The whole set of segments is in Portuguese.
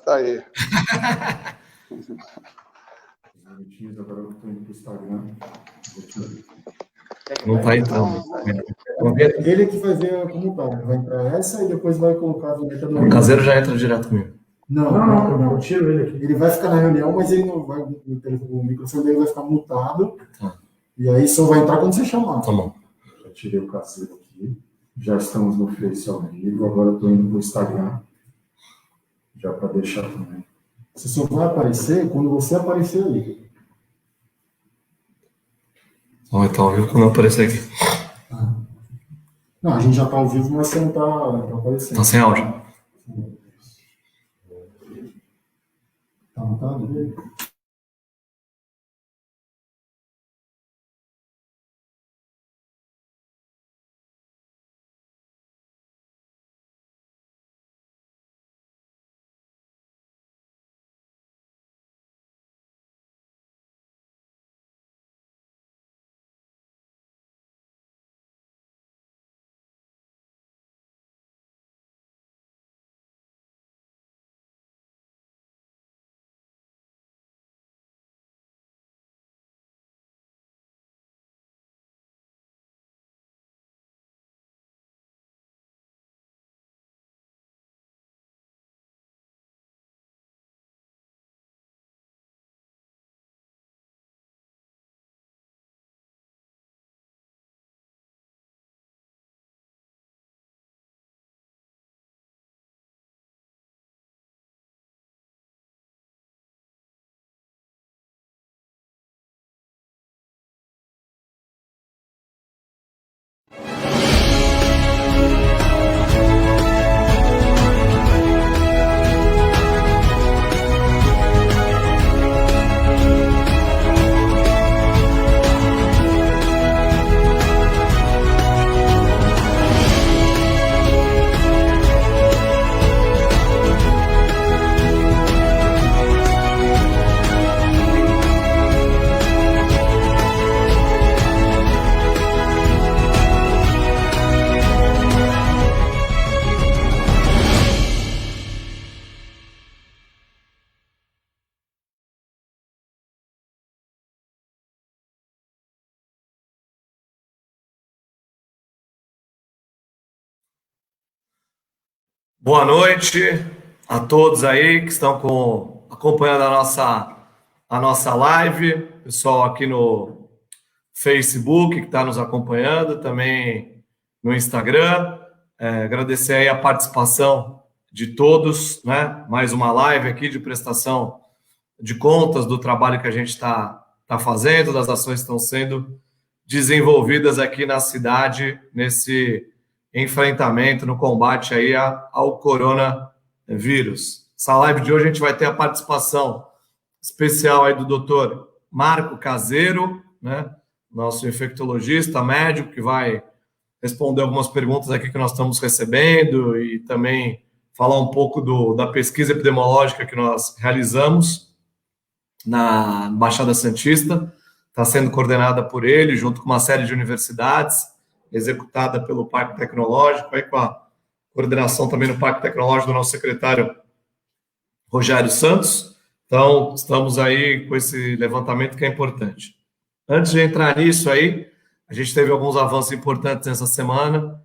tá aí. Agora eu estou indo para o Instagram. Não está entrando. Ele que vai ver como tá. Vai entrar essa e depois vai colocar a vinheta do... O Caseiro já entra direto comigo. Não. Eu tiro ele aqui. Ele vai ficar na reunião, mas ele não vai... O microfone dele vai ficar mutado. Tá. E aí só vai entrar quando você chamar. Tá bom. Já tirei o Caseiro aqui. Já estamos no Face ao vivo. Agora eu estou indo para o Instagram. Já para deixar também. Você só vai aparecer quando você aparecer ali. Então, ao vivo quando eu aparecer aqui. Não, a gente já está ao vivo, mas você não está aparecendo. Está sem áudio. Está mutado? Boa noite a todos aí que estão acompanhando a nossa live, pessoal aqui no Facebook que está nos acompanhando, também no Instagram. Agradecer aí a participação de todos, né? Mais uma live aqui de prestação de contas do trabalho que a gente está fazendo, das ações que estão sendo desenvolvidas aqui na cidade, nesse enfrentamento, no combate aí ao coronavírus. Essa live de hoje a gente vai ter a participação especial aí do doutor Marco Caseiro, né? Nosso infectologista, médico, que vai responder algumas perguntas aqui que nós estamos recebendo e também falar um pouco da pesquisa epidemiológica que nós realizamos na Baixada Santista. Está sendo coordenada por ele, junto com uma série de universidades, executada pelo Parque Tecnológico, aí com a coordenação também no Parque Tecnológico do nosso secretário Rogério Santos. Então, estamos aí com esse levantamento que é importante. Antes de entrar nisso aí, a gente teve alguns avanços importantes nessa semana.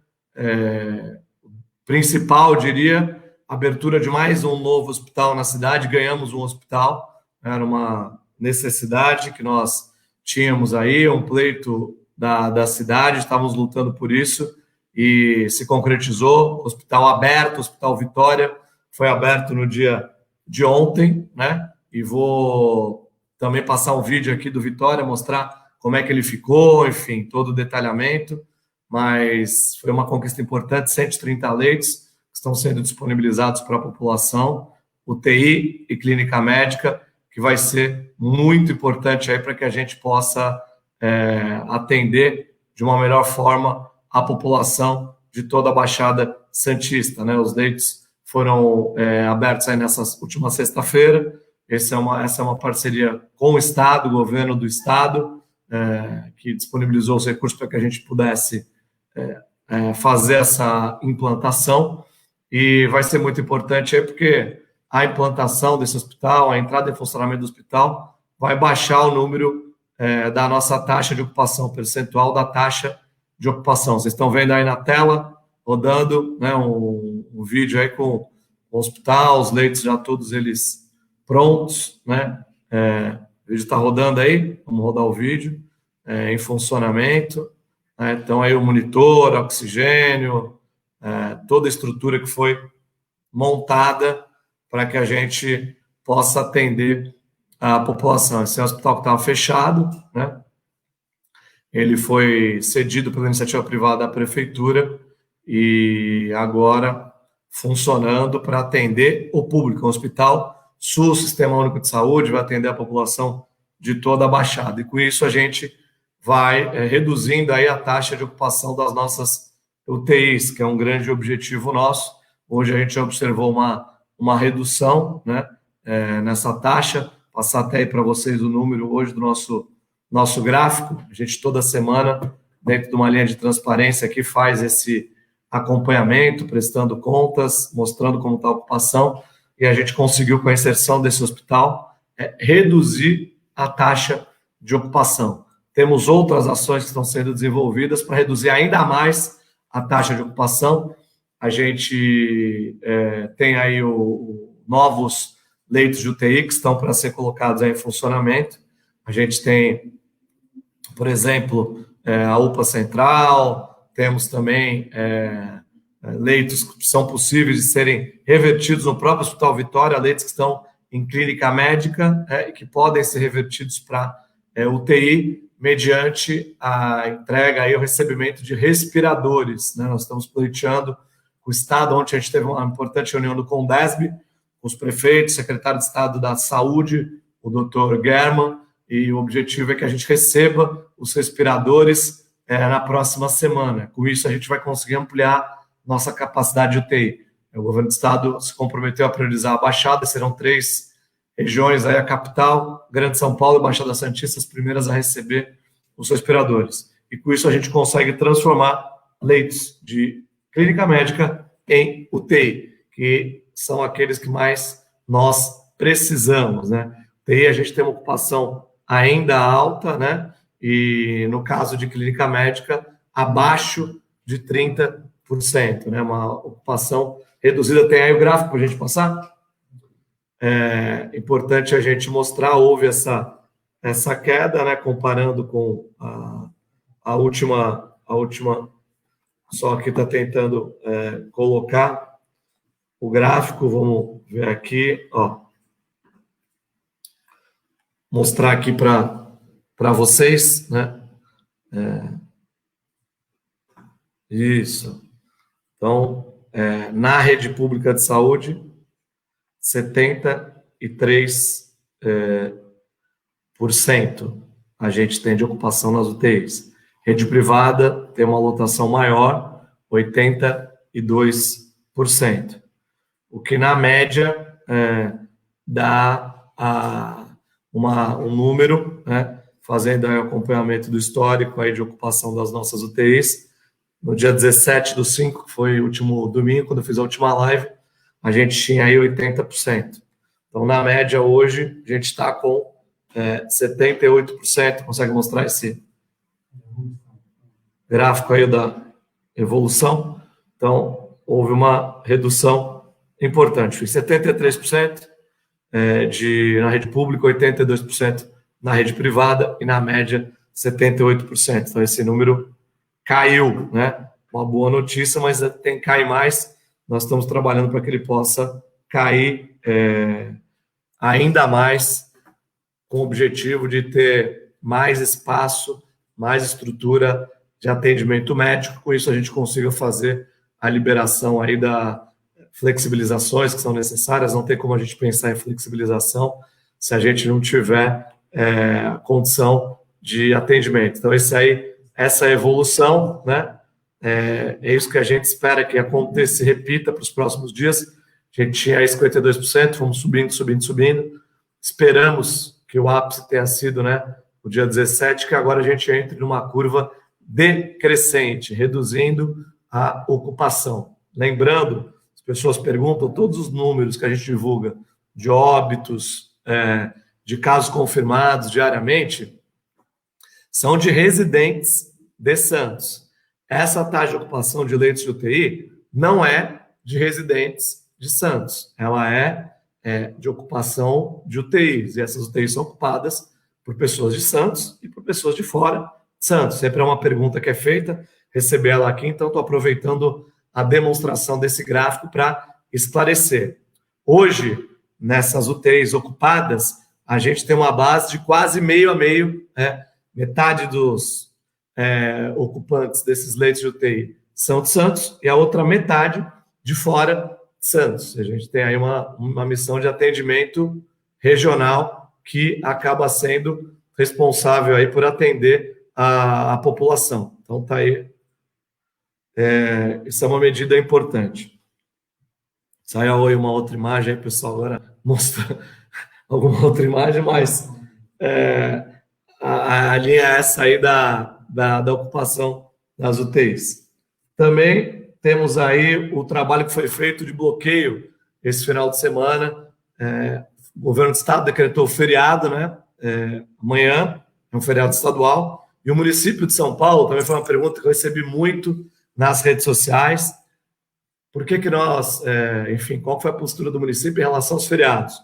Principal, eu diria, abertura de mais um novo hospital na cidade. Ganhamos um hospital, era uma necessidade que nós tínhamos aí, um pleito da cidade, estávamos lutando por isso e se concretizou. Hospital aberto, Hospital Vitória, foi aberto no dia de ontem, né? E vou também passar um vídeo aqui do Vitória, mostrar como é que ele ficou, enfim, todo o detalhamento, mas foi uma conquista importante, 130 leitos que estão sendo disponibilizados para a população, UTI e clínica médica, que vai ser muito importante aí para que a gente possa atender de uma melhor forma a população de toda a Baixada Santista, né? Os leitos foram abertos aí nessa última sexta-feira. Essa é uma parceria com o Estado, o governo do Estado, que disponibilizou os recursos para que a gente pudesse fazer essa implantação. E vai ser muito importante aí porque a implantação desse hospital, a entrada em funcionamento do hospital, vai baixar o número da nossa taxa de ocupação, percentual da taxa de ocupação. Vocês estão vendo aí na tela, rodando, né, um vídeo aí com o hospital, os leitos já todos eles prontos, né? O vídeo está rodando aí, vamos rodar o vídeo, em funcionamento, né? Então aí o monitor, oxigênio, toda a estrutura que foi montada para que a gente possa atender a população. Esse é um hospital que estava fechado, né? Ele foi cedido pela iniciativa privada da prefeitura e agora funcionando para atender o público. O Hospital SUS, Sistema Único de Saúde, vai atender a população de toda a Baixada. E com isso a gente vai reduzindo aí a taxa de ocupação das nossas UTIs, que é um grande objetivo nosso. Hoje a gente observou uma redução, né, nessa taxa. Passar até aí para vocês o número hoje do nosso gráfico. A gente toda semana, dentro de uma linha de transparência aqui, faz esse acompanhamento, prestando contas, mostrando como está a ocupação, e a gente conseguiu, com a inserção desse hospital, reduzir a taxa de ocupação. Temos outras ações que estão sendo desenvolvidas para reduzir ainda mais a taxa de ocupação. A gente tem aí novos leitos de UTI que estão para ser colocados aí em funcionamento. A gente tem, por exemplo, a UPA Central, temos também leitos que são possíveis de serem revertidos no próprio Hospital Vitória, leitos que estão em clínica médica e que podem ser revertidos para UTI mediante a entrega e o recebimento de respiradores, né? Nós estamos pleiteando com o Estado. Ontem a gente teve uma importante reunião do Condesb, com os prefeitos, secretário de Estado da Saúde, o Dr. German, e o objetivo é que a gente receba os respiradores na próxima semana. Com isso, a gente vai conseguir ampliar nossa capacidade de UTI. O governo do Estado se comprometeu a priorizar a Baixada, serão 3 regiões, aí a capital, Grande São Paulo e Baixada Santista, as primeiras a receber os respiradores. E com isso a gente consegue transformar leitos de clínica médica em UTI, que são aqueles que mais nós precisamos, né? UTI a gente tem uma ocupação ainda alta, né? E no caso de clínica médica, abaixo de 30%, né? Uma ocupação reduzida. Tem aí o gráfico para a gente passar? É importante a gente mostrar, houve essa queda, né? Comparando com a última, só que está tentando colocar o gráfico, vamos ver aqui, ó. Mostrar aqui para vocês, né? Isso. Então, na rede pública de saúde, 73% a gente tem de ocupação nas UTIs. Rede privada tem uma lotação maior, 82%. O que, na média, dá um número, né, fazendo aí o acompanhamento do histórico aí de ocupação das nossas UTIs. No dia 17/5, que foi o último domingo, quando eu fiz a última live, a gente tinha aí 80%. Então, na média, hoje, a gente está com 78%. Consegue mostrar esse gráfico aí da evolução? Então, houve uma redução importante. Foi 73% na rede pública, 82% na rede privada e, na média, 78%. Então, esse número caiu, né? Uma boa notícia, mas tem que cair mais. Nós estamos trabalhando para que ele possa cair ainda mais, com o objetivo de ter mais espaço, mais estrutura de atendimento médico. Com isso, a gente consiga fazer a liberação aí da flexibilizações que são necessárias. Não tem como a gente pensar em flexibilização se a gente não tiver condição de atendimento. Então, essa evolução, né? É isso que a gente espera que aconteça, se repita para os próximos dias. A gente tinha aí 52%, fomos subindo. Esperamos que o ápice tenha sido, né, o dia 17, que agora a gente entre numa curva decrescente, reduzindo a ocupação. Lembrando, os as pessoas perguntam, todos os números que a gente divulga de óbitos, de casos confirmados diariamente, são de residentes de Santos. Essa taxa de ocupação de leitos de UTI não é de residentes de Santos, ela é de ocupação de UTIs, e essas UTIs são ocupadas por pessoas de Santos e por pessoas de fora de Santos. Sempre é uma pergunta que é feita, receber ela aqui, então estou aproveitando a demonstração desse gráfico para esclarecer. Hoje, nessas UTIs ocupadas, a gente tem uma base de quase meio a meio, metade dos ocupantes desses leitos de UTI são de Santos e a outra metade de fora de Santos. A gente tem aí uma missão de atendimento regional que acaba sendo responsável aí por atender a população. Então, está aí. Isso é uma medida importante. Saiu aí uma outra imagem, aí, pessoal, agora mostra alguma outra imagem, mas a linha é essa aí da ocupação das UTIs. Também temos aí o trabalho que foi feito de bloqueio esse final de semana. O governo do estado decretou feriado, né? Amanhã é um feriado estadual. E o município de São Paulo, também foi uma pergunta que eu recebi muito nas redes sociais. Por que nós, enfim, qual foi a postura do município em relação aos feriados?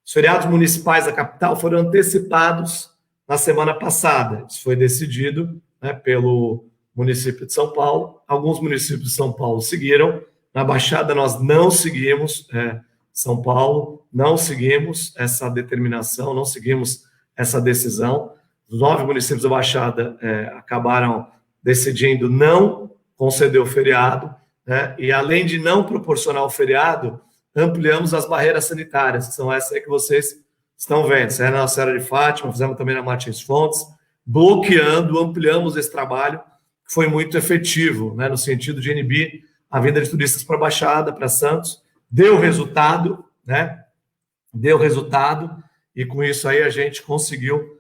Os feriados municipais da capital foram antecipados na semana passada. Isso foi decidido, né, pelo município de São Paulo. Alguns municípios de São Paulo seguiram. Na Baixada, nós não seguimos, São Paulo, não seguimos essa determinação, não seguimos essa decisão. Os 9 municípios da Baixada acabaram decidindo não conceder o feriado, né? E além de não proporcionar o feriado, ampliamos as barreiras sanitárias, que são essas aí que vocês estão vendo. Isso é na Nossa Senhora de Fátima, fizemos também na Martins Fontes, bloqueando, ampliamos esse trabalho, que foi muito efetivo, né, no sentido de inibir a vinda de turistas para a Baixada, para Santos. Deu resultado, né? Deu resultado, e com isso aí a gente conseguiu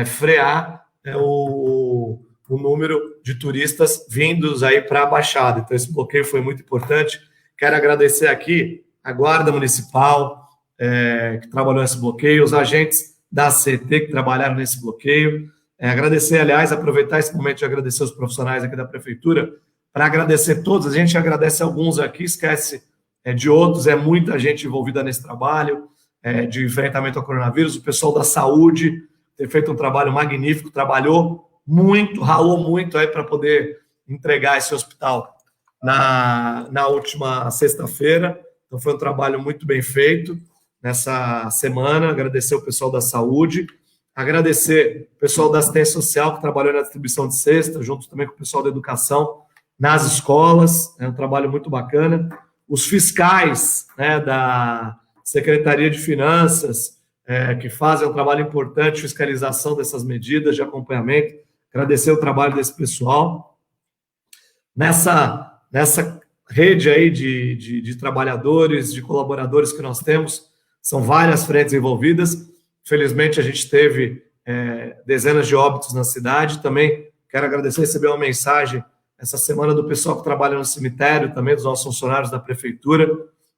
frear o número de turistas vindos aí para a Baixada. Então, esse bloqueio foi muito importante. Quero agradecer aqui a Guarda Municipal, que trabalhou nesse bloqueio, os agentes da CT que trabalharam nesse bloqueio. Agradecer, aliás, aproveitar esse momento de agradecer os profissionais aqui da Prefeitura, para agradecer todos. A gente agradece alguns aqui, esquece de outros, muita gente envolvida nesse trabalho de enfrentamento ao coronavírus. O pessoal da saúde tem feito um trabalho magnífico, trabalhou muito, ralou muito aí para poder entregar esse hospital na última sexta-feira. Então, foi um trabalho muito bem feito nessa semana. Agradecer o pessoal da saúde, agradecer o pessoal da assistência social que trabalhou na distribuição de cesta, junto também com o pessoal da educação nas escolas. É um trabalho muito bacana. Os fiscais, né, da Secretaria de Finanças, que fazem um trabalho importante de fiscalização dessas medidas de acompanhamento. Agradecer o trabalho desse pessoal. Nessa rede aí de trabalhadores, de colaboradores que nós temos, são várias frentes envolvidas. Felizmente, a gente teve dezenas de óbitos na cidade. Também quero agradecer, receber uma mensagem essa semana do pessoal que trabalha no cemitério, também dos nossos funcionários da Prefeitura,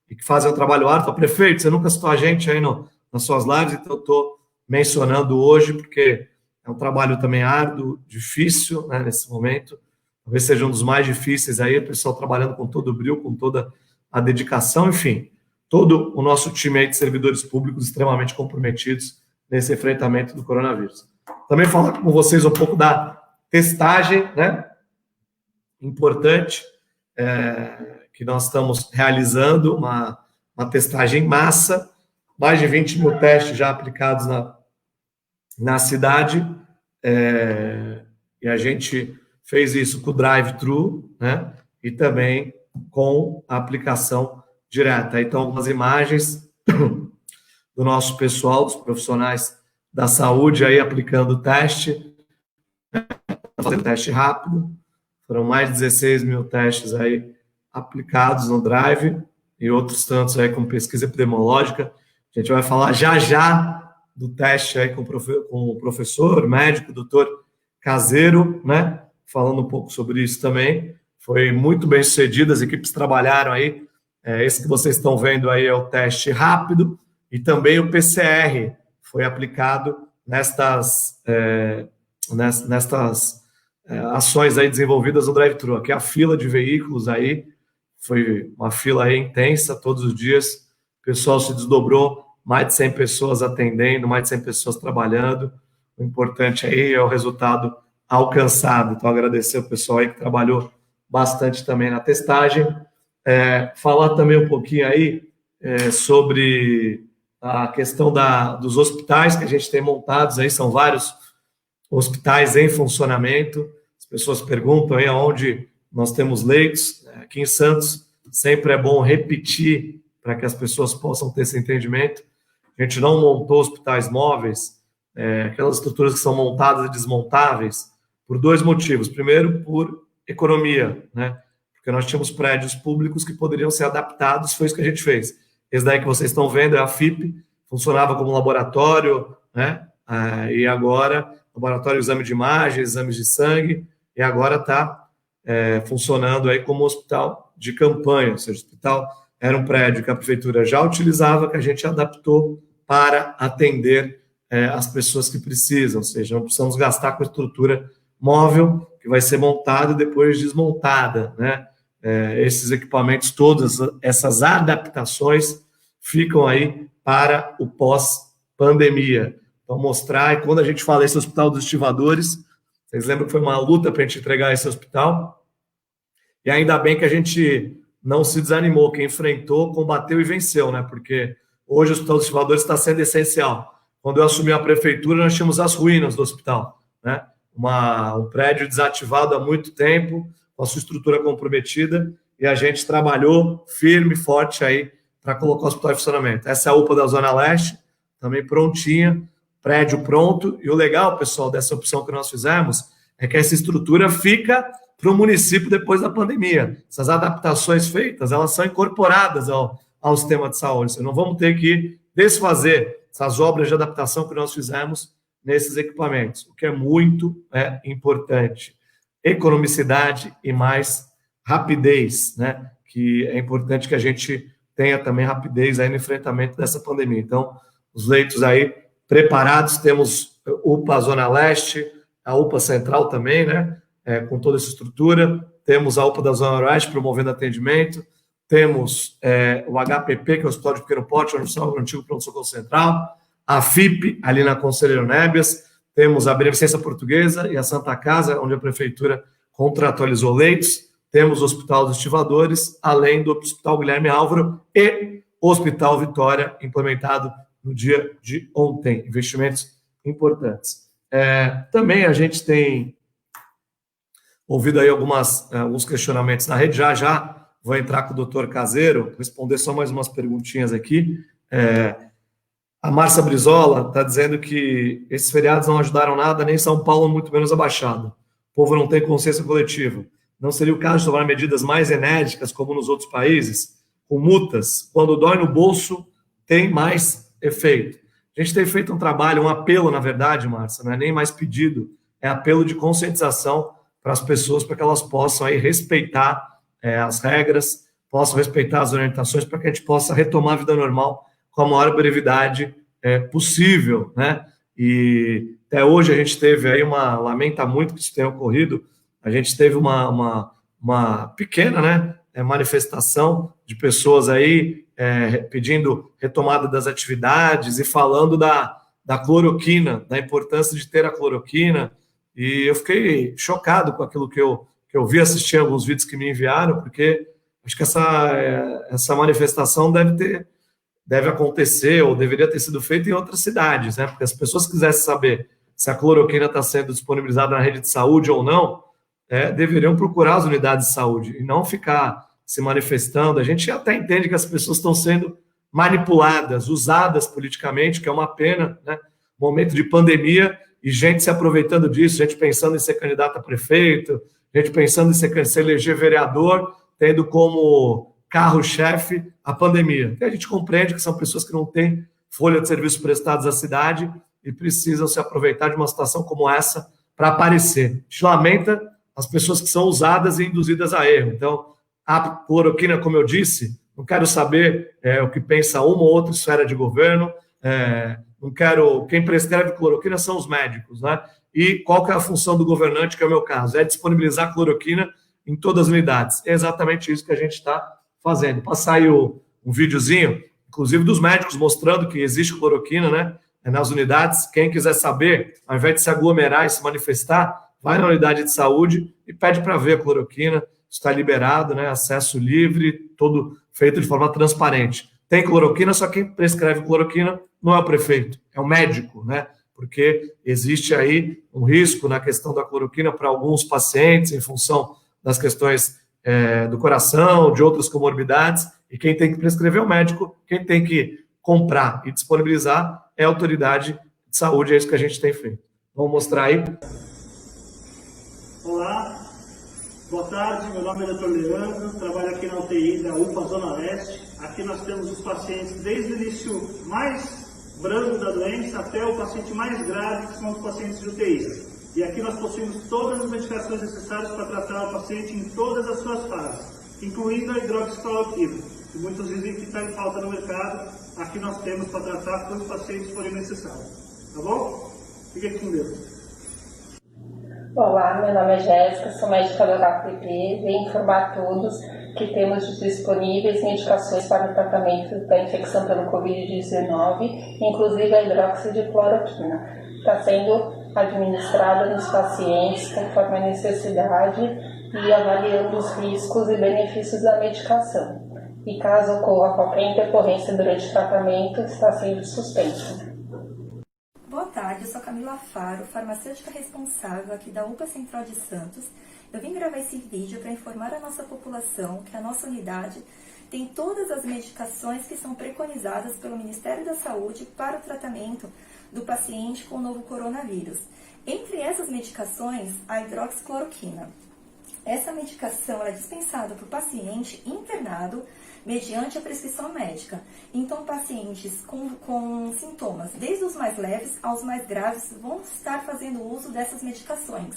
e que fazem um trabalho árduo. Prefeito, você nunca citou a gente aí nas suas lives, então eu estou mencionando hoje, porque é um trabalho também árduo, difícil, né, nesse momento. Talvez seja um dos mais difíceis aí, o pessoal trabalhando com todo o brio, com toda a dedicação, enfim, todo o nosso time aí de servidores públicos extremamente comprometidos nesse enfrentamento do coronavírus. Também falar com vocês um pouco da testagem, né, importante, que nós estamos realizando, uma testagem em massa, mais de 20 mil testes já aplicados na cidade, e a gente fez isso com o drive-thru, né, e também com a aplicação direta. Então, algumas imagens do nosso pessoal, dos profissionais da saúde aí aplicando o teste, fazendo teste rápido. Foram mais de 16 mil testes aí aplicados no Drive e outros tantos aí com pesquisa epidemiológica. A gente vai falar já do teste aí com o professor, médico, doutor Caseiro, né? Falando um pouco sobre isso também. Foi muito bem sucedido, as equipes trabalharam aí Esse que vocês estão vendo aí é o teste rápido e também o PCR foi aplicado nestas ações aí desenvolvidas no drive-thru. Aqui a fila de veículos aí, foi uma fila aí intensa todos os dias, o pessoal se desdobrou, mais de 100 pessoas atendendo, mais de 100 pessoas trabalhando. O importante aí é o resultado alcançado. Então, agradecer o pessoal aí que trabalhou bastante também na testagem. Falar também um pouquinho aí sobre a questão dos hospitais que a gente tem montados aí, são vários hospitais em funcionamento. As pessoas perguntam aí aonde nós temos leitos. Aqui em Santos, sempre é bom repetir para que as pessoas possam ter esse entendimento. A gente não montou hospitais móveis, aquelas estruturas que são montadas e desmontáveis, por 2 motivos. Primeiro, por economia, né? Porque nós tínhamos prédios públicos que poderiam ser adaptados, foi isso que a gente fez. Esse daí que vocês estão vendo é a FIP, funcionava como laboratório, né? E agora, laboratório de exame de imagem, exames de sangue, e agora está funcionando aí como hospital de campanha, ou seja, o hospital era um prédio que a prefeitura já utilizava, que a gente adaptou para atender as pessoas que precisam, ou seja, não precisamos gastar com estrutura móvel, que vai ser montada e depois desmontada, né? Esses equipamentos, todas essas adaptações ficam aí para o pós-pandemia. Então, mostrar, e quando a gente fala esse hospital dos estivadores, vocês lembram que foi uma luta para a gente entregar esse hospital? E ainda bem que a gente não se desanimou, que enfrentou, combateu e venceu, né? Porque hoje o Hospital dos Estivadores está sendo essencial. Quando eu assumi a prefeitura, nós tínhamos as ruínas do hospital, né? Um prédio desativado há muito tempo, com a sua estrutura comprometida, e a gente trabalhou firme e forte aí para colocar o hospital em funcionamento. Essa é a UPA da Zona Leste, também prontinha, prédio pronto, e o legal, pessoal, dessa opção que nós fizemos é que essa estrutura fica para o município depois da pandemia. Essas adaptações feitas, elas são incorporadas ao sistema de saúde. Você não vamos ter que desfazer essas obras de adaptação que nós fizemos nesses equipamentos, o que é muito importante. Economicidade e mais rapidez, né? Que é importante que a gente tenha também rapidez aí no enfrentamento dessa pandemia. Então, os leitos aí preparados, temos UPA Zona Leste, a UPA Central também, né? Com toda essa estrutura, temos a UPA da Zona Oeste promovendo atendimento, temos o HPP, que é o Hospital de Pequeno Porte, onde está o antigo pronto-socorro central, a FIP, ali na Conselheiro Nébias, temos a Beneficência Portuguesa e a Santa Casa, onde a prefeitura contratualizou leitos, temos o Hospital dos Estivadores, além do Hospital Guilherme Álvaro e o Hospital Vitória, implementado no dia de ontem. Investimentos importantes. Também a gente tem ouvido aí alguns questionamentos na rede, já vou entrar com o doutor Caseiro, responder só mais umas perguntinhas aqui. A Márcia Brizola está dizendo que esses feriados não ajudaram nada, nem São Paulo, muito menos a Baixada. O povo não tem consciência coletiva. Não seria o caso de tomar medidas mais enérgicas, como nos outros países, com multas? Quando dói no bolso, tem mais efeito. A gente tem feito um trabalho, um apelo, na verdade, Márcia, não é nem mais pedido, é apelo de conscientização para as pessoas, para que elas possam aí respeitar as regras, possam respeitar as orientações, para que a gente possa retomar a vida normal com a maior brevidade possível, né? E até hoje a gente teve aí lamenta muito que isso tenha ocorrido, a gente teve uma pequena, né, manifestação de pessoas aí pedindo retomada das atividades e falando da cloroquina, da importância de ter a cloroquina, e eu fiquei chocado com aquilo que eu vi, assisti alguns vídeos que me enviaram, porque acho que essa manifestação deve acontecer, ou deveria ter sido feita em outras cidades, né? Porque as pessoas quisessem saber se a cloroquina está sendo disponibilizada na rede de saúde ou não, deveriam procurar as unidades de saúde e não ficar se manifestando. A gente até entende que as pessoas estão sendo manipuladas, usadas politicamente, que é uma pena, né? Momento de pandemia e gente se aproveitando disso, gente pensando em ser candidato a prefeito, gente pensando em se eleger vereador, tendo como carro-chefe a pandemia. E a gente compreende que são pessoas que não têm folha de serviços prestados à cidade e precisam se aproveitar de uma situação como essa para aparecer. A gente lamenta as pessoas que são usadas e induzidas a erro. Então, a cloroquina, como eu disse, não quero saber o que pensa uma ou outra esfera de governo, não quero... Quem prescreve cloroquina são os médicos, né? E qual que é a função do governante, que é o meu caso? É disponibilizar cloroquina em todas as unidades. É exatamente isso que a gente está fazendo. Passar aí um videozinho, inclusive dos médicos, mostrando que existe cloroquina, né, nas unidades. Quem quiser saber, ao invés de se aglomerar e se manifestar, vai na unidade de saúde e pede para ver a cloroquina. Está liberado, né, acesso livre, todo feito de forma transparente. Tem cloroquina, só quem prescreve cloroquina não é o prefeito, é o médico, né? Porque existe aí um risco na questão da cloroquina para alguns pacientes, em função das questões do coração, de outras comorbidades, e quem tem que prescrever é o médico, quem tem que comprar e disponibilizar é a autoridade de saúde, é isso que a gente tem feito. Vamos mostrar aí. Olá, boa tarde, meu nome é Dr. Leandro, trabalho aqui na UTI da UPA Zona Leste. Aqui nós temos os pacientes desde o início mais brando da doença até o paciente mais grave, que são os pacientes de UTI. E aqui nós possuímos todas as medicações necessárias para tratar o paciente em todas as suas fases, incluindo a hidroxicloroquina, que muitos dizem que está em falta no mercado. Aqui nós temos para tratar quantos pacientes forem necessários. Tá bom? Fiquem com Deus. Olá, meu nome é Jéssica, sou médica do HPP, venho informar a todos que temos disponíveis medicações para o tratamento da infecção pelo Covid-19, inclusive a hidroxicloroquina. Está sendo administrada nos pacientes conforme a necessidade e avaliando os riscos e benefícios da medicação. E caso ocorra qualquer intercorrência durante o tratamento, está sendo suspenso. Boa tarde, eu sou Camila Faro, farmacêutica responsável aqui da UPA Central de Santos. Eu vim gravar esse vídeo para informar a nossa população que a nossa unidade tem todas as medicações que são preconizadas pelo Ministério da Saúde para o tratamento do paciente com o novo coronavírus. Entre essas medicações, a hidroxicloroquina. Essa medicação é dispensada para o paciente internado mediante a prescrição médica. Então, pacientes com sintomas, desde os mais leves aos mais graves, vão estar fazendo uso dessas medicações.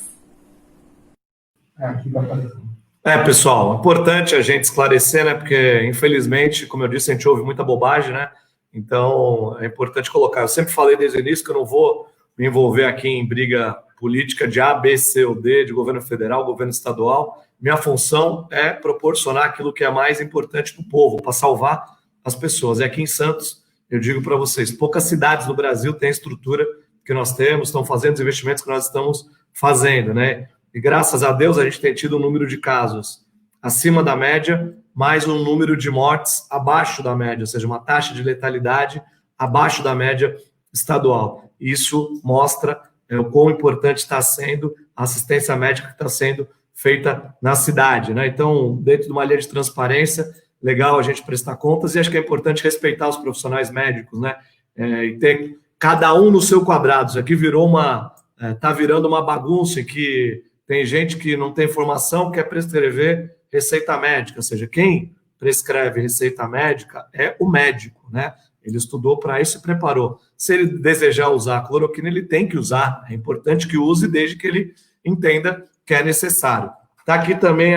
Aqui vai aparecer. Pessoal, importante a gente esclarecer, né? Porque, infelizmente, como eu disse, a gente ouve muita bobagem, né? Então, é importante colocar. Eu sempre falei desde o início que eu não vou me envolver aqui em briga política de A, B, C ou D, de governo federal, governo estadual. Minha função é proporcionar aquilo que é mais importante para o povo, para salvar as pessoas. E aqui em Santos, eu digo para vocês, poucas cidades no Brasil têm a estrutura que nós temos, estão fazendo os investimentos que nós estamos fazendo, né? E graças a Deus a gente tem tido um número de casos acima da média, mais um número de mortes abaixo da média, ou seja, uma taxa de letalidade abaixo da média estadual. Isso mostra o quão importante está sendo a assistência médica que está sendo feita na cidade, né? Então, dentro de uma linha de transparência, legal a gente prestar contas, e acho que é importante respeitar os profissionais médicos, né? E ter cada um no seu quadrado. Isso aqui está virando uma bagunça em que tem gente que não tem formação, quer prescrever receita médica, ou seja, quem prescreve receita médica é o médico, né? Ele estudou para isso e preparou. Se ele desejar usar a cloroquina, ele tem que usar. É importante que use desde que ele entenda que é necessário. Está aqui também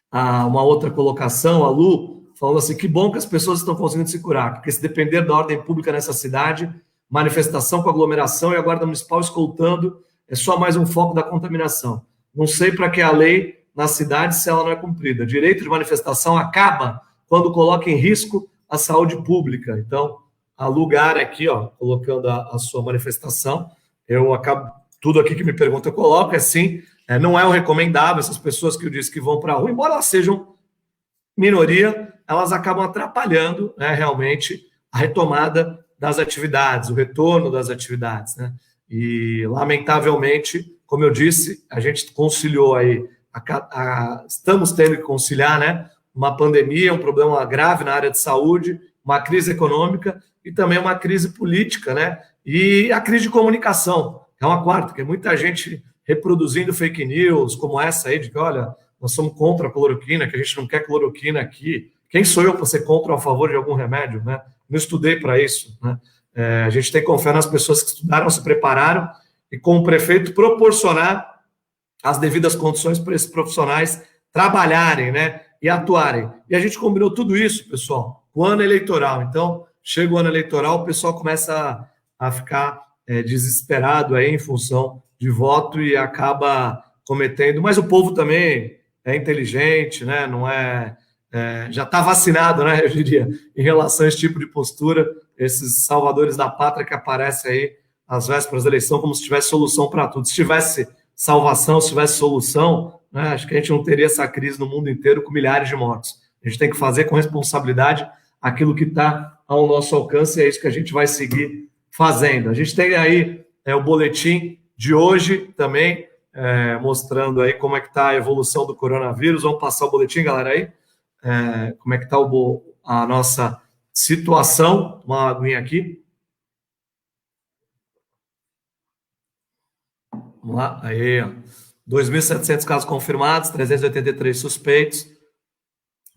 uma outra colocação, a Lu, falando assim, que bom que as pessoas estão conseguindo se curar, porque se depender da ordem pública nessa cidade, manifestação com aglomeração e a Guarda Municipal escoltando, é só mais um foco da contaminação. Não sei para que a lei na cidade se ela não é cumprida. Direito de manifestação acaba quando coloca em risco a saúde pública. Então, há lugar aqui, ó, colocando a sua manifestação, eu acabo, tudo aqui que me pergunta eu coloco, é sim, não é o recomendável, essas pessoas que eu disse que vão para a rua, embora elas sejam minoria, elas acabam atrapalhando, né, realmente a retomada das atividades, o retorno das atividades, né? E, lamentavelmente, como eu disse, a gente conciliou aí, estamos tendo que conciliar, né, uma pandemia, um problema grave na área de saúde, uma crise econômica e também uma crise política, né? E a crise de comunicação, é uma quarta, que é muita gente reproduzindo fake news, como essa aí, de que, olha, nós somos contra a cloroquina, que a gente não quer cloroquina aqui. Quem sou eu para ser contra ou a favor de algum remédio, né? Não estudei para isso, né? A gente tem que confiar nas pessoas que estudaram, se prepararam e, com o prefeito, proporcionar as devidas condições para esses profissionais trabalharem, né? e atuarem. E a gente combinou tudo isso, pessoal, com o ano eleitoral. Então, chega o ano eleitoral, o pessoal começa a ficar desesperado aí em função de voto e acaba cometendo. Mas o povo também é inteligente, né? Não já está vacinado, né? Eu diria, em relação a esse tipo de postura, esses salvadores da pátria que aparecem aí às vésperas da eleição como se tivesse solução para tudo. Se tivesse salvação, se tivesse solução, né? Acho que a gente não teria essa crise no mundo inteiro com milhares de mortos. A gente tem que fazer com responsabilidade aquilo que está ao nosso alcance, e é isso que a gente vai seguir fazendo. A gente tem aí o boletim de hoje também, mostrando aí como é que está a evolução do coronavírus. Vamos passar o boletim, galera, aí? Como é que está a nossa situação. Uma aguinha aqui. Vamos lá. Aí, 2.700 casos confirmados, 383 suspeitos,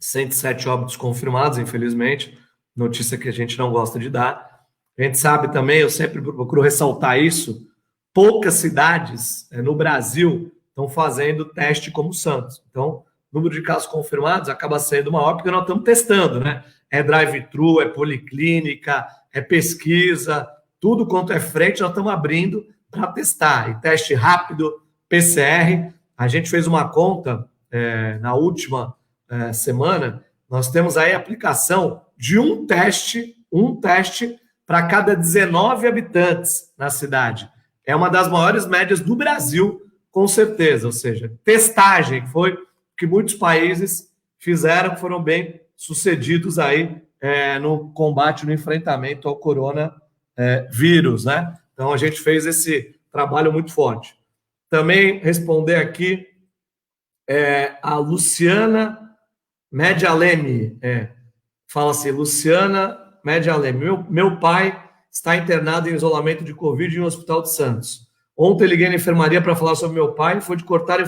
107 óbitos confirmados, infelizmente. Notícia que a gente não gosta de dar. A gente sabe também, eu sempre procuro ressaltar isso, poucas cidades no Brasil estão fazendo teste como Santos. Então, o número de casos confirmados acaba sendo maior porque nós estamos testando, né? É drive-thru, é policlínica, é pesquisa, tudo quanto é frente nós estamos abrindo para testar. E teste rápido, PCR. A gente fez uma conta na última semana, nós temos aí a aplicação de um teste para cada 19 habitantes na cidade. É uma das maiores médias do Brasil, com certeza. Ou seja, testagem, que foi que muitos países fizeram, foram bem sucedidos aí no combate, no enfrentamento ao coronavírus, né? Então, a gente fez esse trabalho muito forte. Também responder aqui a Luciana Medialeme. Fala assim, Luciana Medialeme. Meu pai está internado em isolamento de Covid em um hospital de Santos. Ontem liguei na enfermaria para falar sobre meu pai, foi de cortar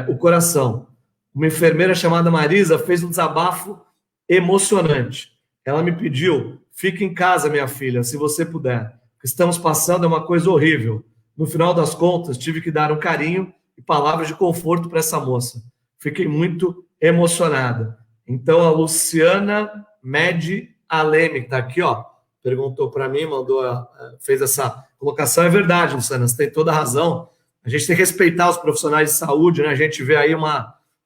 o coração. Uma enfermeira chamada Marisa fez um desabafo emocionante. Ela me pediu, fique em casa, minha filha, se você puder. O que estamos passando é uma coisa horrível. No final das contas, tive que dar um carinho e palavras de conforto para essa moça. Fiquei muito emocionada. Então, a Luciana Medialeme, que está aqui, ó, perguntou para mim, fez essa colocação. É verdade, Luciana, você tem toda a razão. A gente tem que respeitar os profissionais de saúde, né? A gente vê aí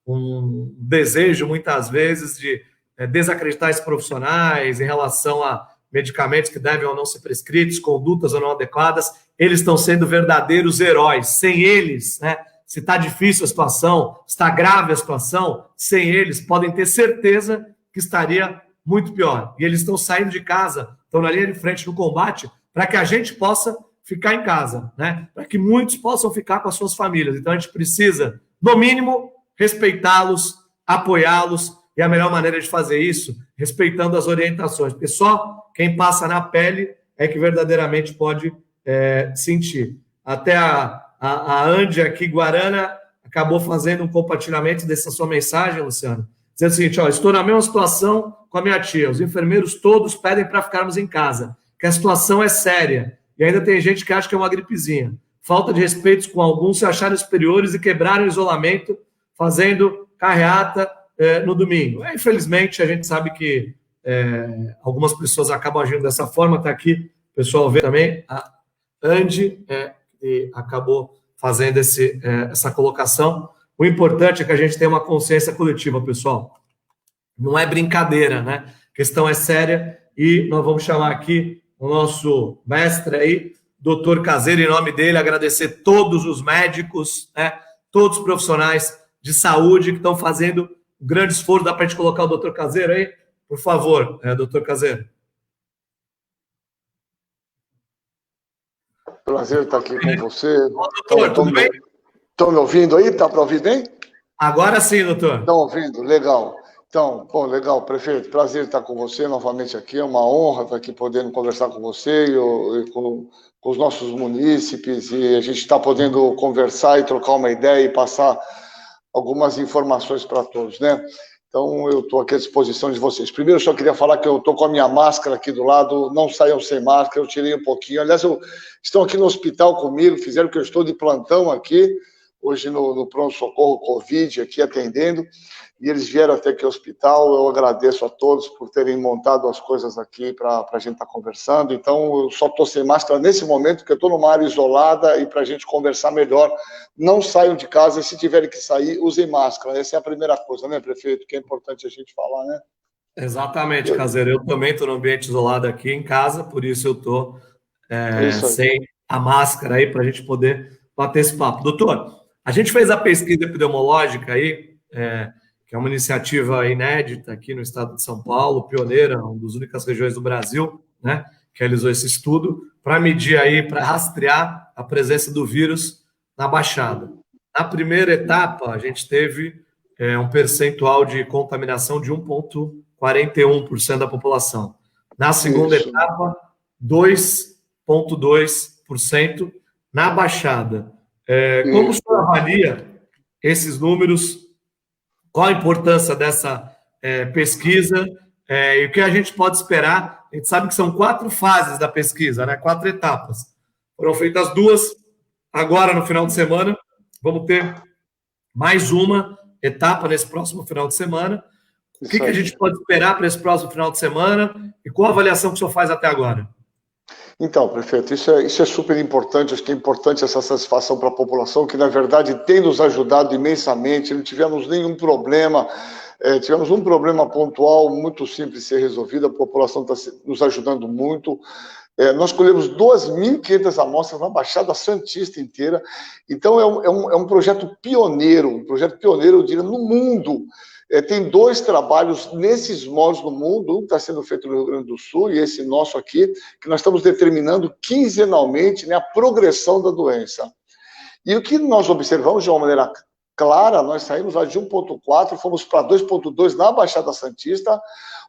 um desejo, muitas vezes, de desacreditar esses profissionais em relação a medicamentos que devem ou não ser prescritos, condutas ou não adequadas. Eles estão sendo verdadeiros heróis. Sem eles, né? Se está difícil a situação, se está grave a situação, sem eles, podem ter certeza que estaria muito pior. E eles estão saindo de casa, estão na linha de frente no combate, para que a gente possa ficar em casa, né? Para que muitos possam ficar com as suas famílias. Então, a gente precisa, no mínimo, respeitá-los, apoiá-los, e a melhor maneira de fazer isso, respeitando as orientações, porque só quem passa na pele é que verdadeiramente pode sentir. Até a Andy aqui, Guarana, acabou fazendo um compartilhamento dessa sua mensagem, Luciano, dizendo o seguinte, ó, estou na mesma situação com a minha tia, os enfermeiros todos pedem para ficarmos em casa, que a situação é séria, e ainda tem gente que acha que é uma gripezinha. Falta de respeito com alguns se acharem superiores e quebraram o isolamento, fazendo carreata no domingo. Infelizmente, a gente sabe que algumas pessoas acabam agindo dessa forma. Está aqui, o pessoal vê também, a Andy, que acabou fazendo essa colocação. O importante é que a gente tenha uma consciência coletiva, pessoal. Não é brincadeira, né? A questão é séria e nós vamos chamar aqui o nosso mestre aí, doutor Caseiro, em nome dele, agradecer todos os médicos, né? Todos os profissionais de saúde que estão fazendo um grande esforço. Dá para a gente colocar o doutor Caseiro aí? Por favor, doutor Caseiro. Prazer estar aqui com você. Doutor, tudo bem? Estão me ouvindo aí? Está para ouvir bem? Agora sim, doutor. Estão ouvindo? Legal. Então, legal, prefeito. Prazer estar com você novamente aqui. É uma honra estar aqui podendo conversar com você e com os nossos munícipes. E a gente está podendo conversar e trocar uma ideia e passar algumas informações para todos, né? Então, eu estou aqui à disposição de vocês. Primeiro, eu só queria falar que eu estou com a minha máscara aqui do lado, não saiam sem máscara, eu tirei um pouquinho. Aliás, estão aqui no hospital comigo, fizeram que eu estou de plantão aqui, hoje no pronto-socorro Covid, aqui atendendo, e eles vieram até aqui ao hospital. Eu agradeço a todos por terem montado as coisas aqui para a gente estar conversando. Então, eu só estou sem máscara nesse momento, porque eu estou numa área isolada, e para a gente conversar melhor, não saiam de casa, e se tiverem que sair, usem máscara. Essa é a primeira coisa, né, prefeito, que é importante a gente falar, né? Exatamente, Caseiro. Eu também estou no ambiente isolado aqui em casa, por isso eu estou sem a máscara aí para a gente poder bater esse papo. Doutor, a gente fez a pesquisa epidemiológica aí, que é uma iniciativa inédita aqui no estado de São Paulo, pioneira, uma das únicas regiões do Brasil, né, que realizou esse estudo, para medir aí, para rastrear a presença do vírus na Baixada. Na primeira etapa, a gente teve um percentual de contaminação de 1,41% da população. Na segunda etapa, 2,2% na Baixada. Como o senhor avalia esses números? Qual a importância dessa pesquisa e o que a gente pode esperar? A gente sabe que são 4 fases da pesquisa, né? 4 etapas. Foram feitas 2 agora no final de semana. Vamos ter mais uma etapa nesse próximo final de semana. O que a gente pode esperar para esse próximo final de semana e qual a avaliação que o senhor faz até agora? Então, prefeito, isso é super importante. Acho que é importante essa satisfação para a população, que na verdade tem nos ajudado imensamente. Não tivemos nenhum problema, tivemos um problema pontual muito simples de ser resolvido. A população está nos ajudando muito. Nós colhemos 2.500 amostras na Baixada Santista inteira. Então, é um projeto pioneiro, eu diria, no mundo. Tem 2 trabalhos nesses moldes no mundo, um está sendo feito no Rio Grande do Sul e esse nosso aqui, que nós estamos determinando quinzenalmente, né, a progressão da doença. E o que nós observamos de uma maneira clara, nós saímos lá de 1,4, fomos para 2,2 na Baixada Santista,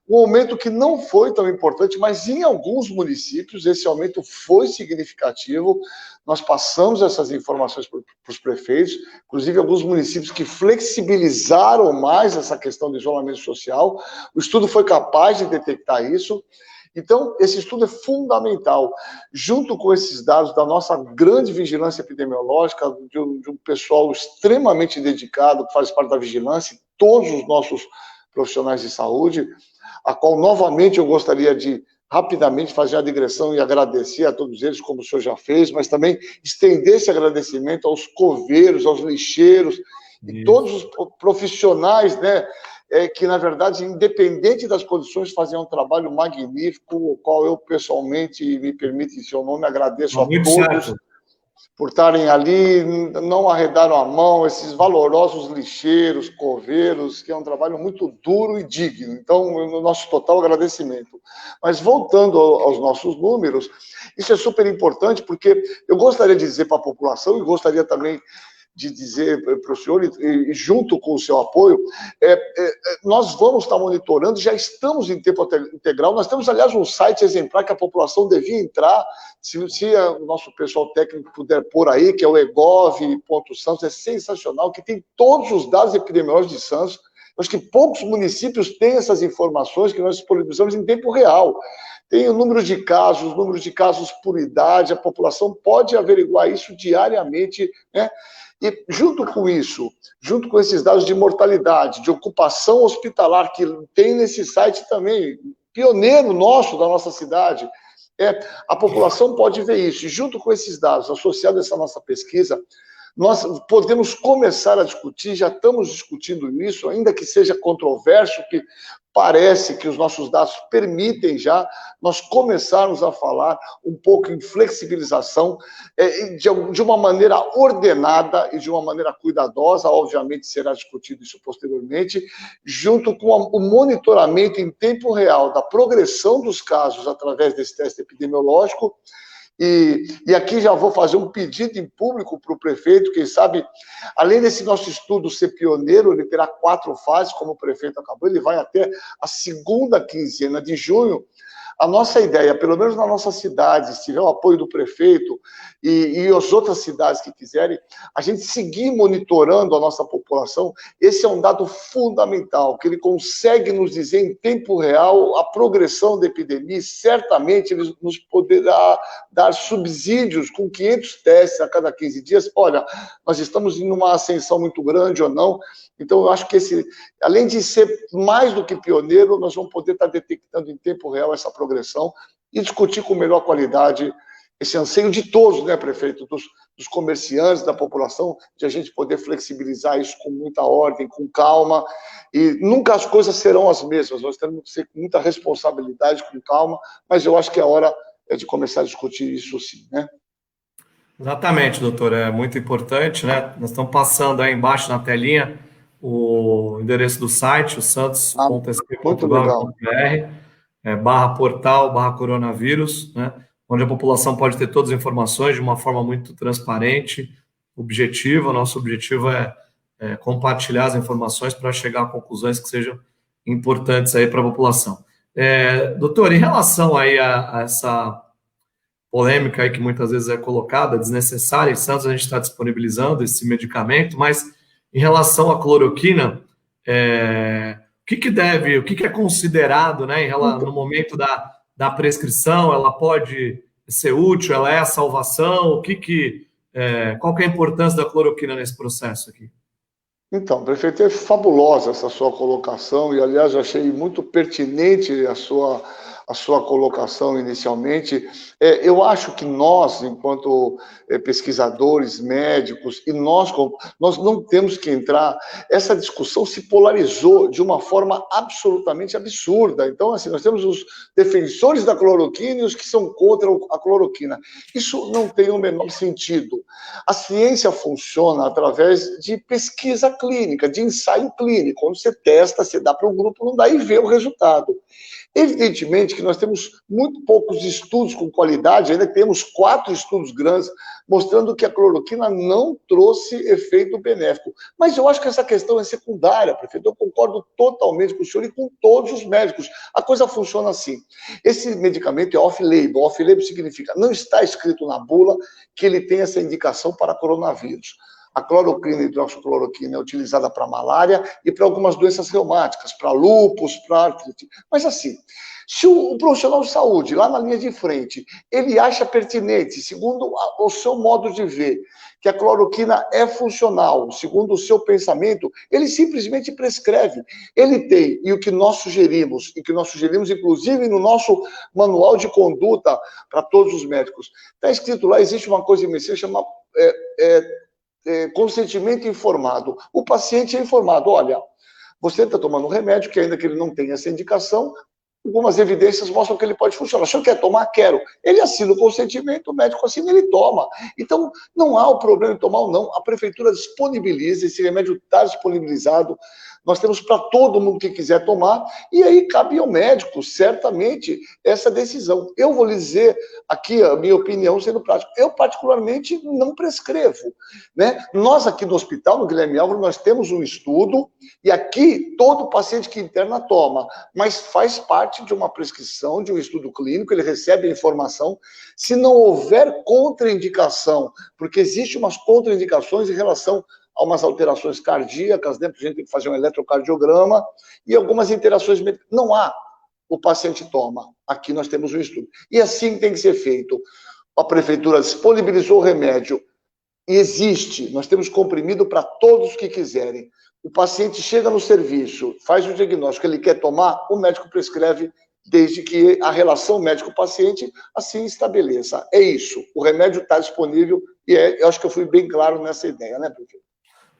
um aumento que não foi tão importante, mas em alguns municípios esse aumento foi significativo. Nós passamos essas informações para os prefeitos, inclusive alguns municípios que flexibilizaram mais essa questão do isolamento social. O estudo foi capaz de detectar isso. Então, esse estudo é fundamental, junto com esses dados da nossa grande vigilância epidemiológica, de um pessoal extremamente dedicado, que faz parte da vigilância, todos os nossos profissionais de saúde, a qual, novamente, eu gostaria de rapidamente fazer a digressão e agradecer a todos eles, como o senhor já fez, mas também estender esse agradecimento aos coveiros, aos lixeiros, e todos os profissionais, né, que, na verdade, independente das condições, faziam um trabalho magnífico, o qual eu, pessoalmente, me permite em seu nome, agradeço a todos por estarem ali, não arredaram a mão, esses valorosos lixeiros, coveiros, que é um trabalho muito duro e digno. Então, o nosso total agradecimento. Mas, voltando aos nossos números, isso é super importante, porque eu gostaria de dizer para a população, e gostaria também de dizer para o senhor, e junto com o seu apoio, nós vamos estar monitorando, já estamos em tempo integral, nós temos, aliás, um site exemplar que a população devia entrar, se o nosso pessoal técnico puder pôr aí, que é o egov.santos, é sensacional, que tem todos os dados epidemiológicos de Santos. Acho que poucos municípios têm essas informações que nós disponibilizamos em tempo real. Tem o número de casos por idade, a população pode averiguar isso diariamente, né? E junto com isso, junto com esses dados de mortalidade, de ocupação hospitalar, que tem nesse site também, pioneiro nosso da nossa cidade, a população pode ver isso. E junto com esses dados, associados a essa nossa pesquisa, nós podemos começar a discutir, já estamos discutindo isso, ainda que seja controverso, que parece que os nossos dados permitem já nós começarmos a falar um pouco em flexibilização, de uma maneira ordenada e de uma maneira cuidadosa. Obviamente será discutido isso posteriormente, junto com o monitoramento em tempo real da progressão dos casos através desse teste epidemiológico. E aqui já vou fazer um pedido em público para o prefeito, quem sabe, além desse nosso estudo ser pioneiro, ele terá 4 fases, como o prefeito acabou, ele vai até a segunda quinzena de junho. A nossa ideia, pelo menos na nossa cidade, se tiver o apoio do prefeito e as outras cidades que quiserem, a gente seguir monitorando a nossa população, esse é um dado fundamental, que ele consegue nos dizer em tempo real a progressão da epidemia, e certamente ele nos poderá dar subsídios com 500 testes a cada 15 dias. Olha, nós estamos em uma ascensão muito grande ou não, então eu acho que além de ser mais do que pioneiro, nós vamos poder estar detectando em tempo real essa progressão e discutir com melhor qualidade esse anseio de todos, né, prefeito, dos comerciantes, da população, de a gente poder flexibilizar isso com muita ordem, com calma, e nunca as coisas serão as mesmas, nós temos que ser com muita responsabilidade, com calma, mas eu acho que a hora é de começar a discutir isso sim, né? Exatamente, doutor, é muito importante, né? Nós estamos passando aí embaixo na telinha o endereço do site, o santos.sp.gov.br, /portal/coronavírus, né? Onde a população pode ter todas as informações de uma forma muito transparente, objetiva. O nosso objetivo é compartilhar as informações para chegar a conclusões que sejam importantes aí para a população. Doutor, em relação aí a essa polêmica aí que muitas vezes é colocada, desnecessária, em Santos a gente está disponibilizando esse medicamento, mas em relação à cloroquina, o que é considerado, né, no momento da prescrição? Ela pode ser útil, ela é a salvação? Qual que é a importância da cloroquina nesse processo aqui? Então, prefeito, é fabulosa essa sua colocação, e aliás eu achei muito pertinente a sua colocação inicialmente. Eu acho que nós, enquanto pesquisadores, médicos, e nós não temos que entrar. Essa discussão se polarizou de uma forma absolutamente absurda. Então, assim, nós temos os defensores da cloroquina e os que são contra a cloroquina. Isso não tem o menor sentido. A ciência funciona através de pesquisa clínica, de ensaio clínico. Quando você testa, você dá para um grupo, não dá e vê o resultado. Evidentemente que nós temos muito poucos estudos com qualidade, ainda temos 4 estudos grandes mostrando que a cloroquina não trouxe efeito benéfico. Mas eu acho que essa questão é secundária, prefeito. Eu concordo totalmente com o senhor e com todos os médicos. A coisa funciona assim. Esse medicamento é off-label. Off-label significa não está escrito na bula que ele tem essa indicação para coronavírus. A cloroquina e hidroxicloroquina é utilizada para malária e para algumas doenças reumáticas, para lúpus, para artrite. Mas assim, se o profissional de saúde, lá na linha de frente, ele acha pertinente, segundo o seu modo de ver, que a cloroquina é funcional, segundo o seu pensamento, ele simplesmente prescreve. Ele tem, e o que nós sugerimos, inclusive no nosso manual de conduta para todos os médicos, está escrito lá, existe uma coisa em medicina chamada consentimento informado. O paciente é informado, olha, você está tomando um remédio que ainda que ele não tenha essa indicação, algumas evidências mostram que ele pode funcionar. Se eu quer tomar, quero. Ele assina o consentimento, o médico assina, ele toma. Então, não há o problema em tomar ou não. A prefeitura disponibiliza, esse remédio está disponibilizado. Nós temos para todo mundo que quiser tomar, e aí cabe ao médico, certamente, essa decisão. Eu vou lhe dizer aqui a minha opinião, sendo prático. Eu, particularmente, não prescrevo, né? Nós aqui no hospital, no Guilherme Álvaro, nós temos um estudo, e aqui todo paciente que interna toma, mas faz parte de uma prescrição, de um estudo clínico, ele recebe a informação. Se não houver contraindicação, porque existem umas contraindicações em relação a umas alterações cardíacas, né? A gente tem que fazer um eletrocardiograma e algumas interações médicas. Não há, o paciente toma. Aqui nós temos um estudo. E assim tem que ser feito. A prefeitura disponibilizou o remédio e existe. Nós temos comprimido para todos que quiserem. O paciente chega no serviço, faz o diagnóstico, ele quer tomar, o médico prescreve, desde que a relação médico-paciente assim estabeleça. É isso. O remédio está disponível e eu acho que eu fui bem claro nessa ideia, né, prefeito?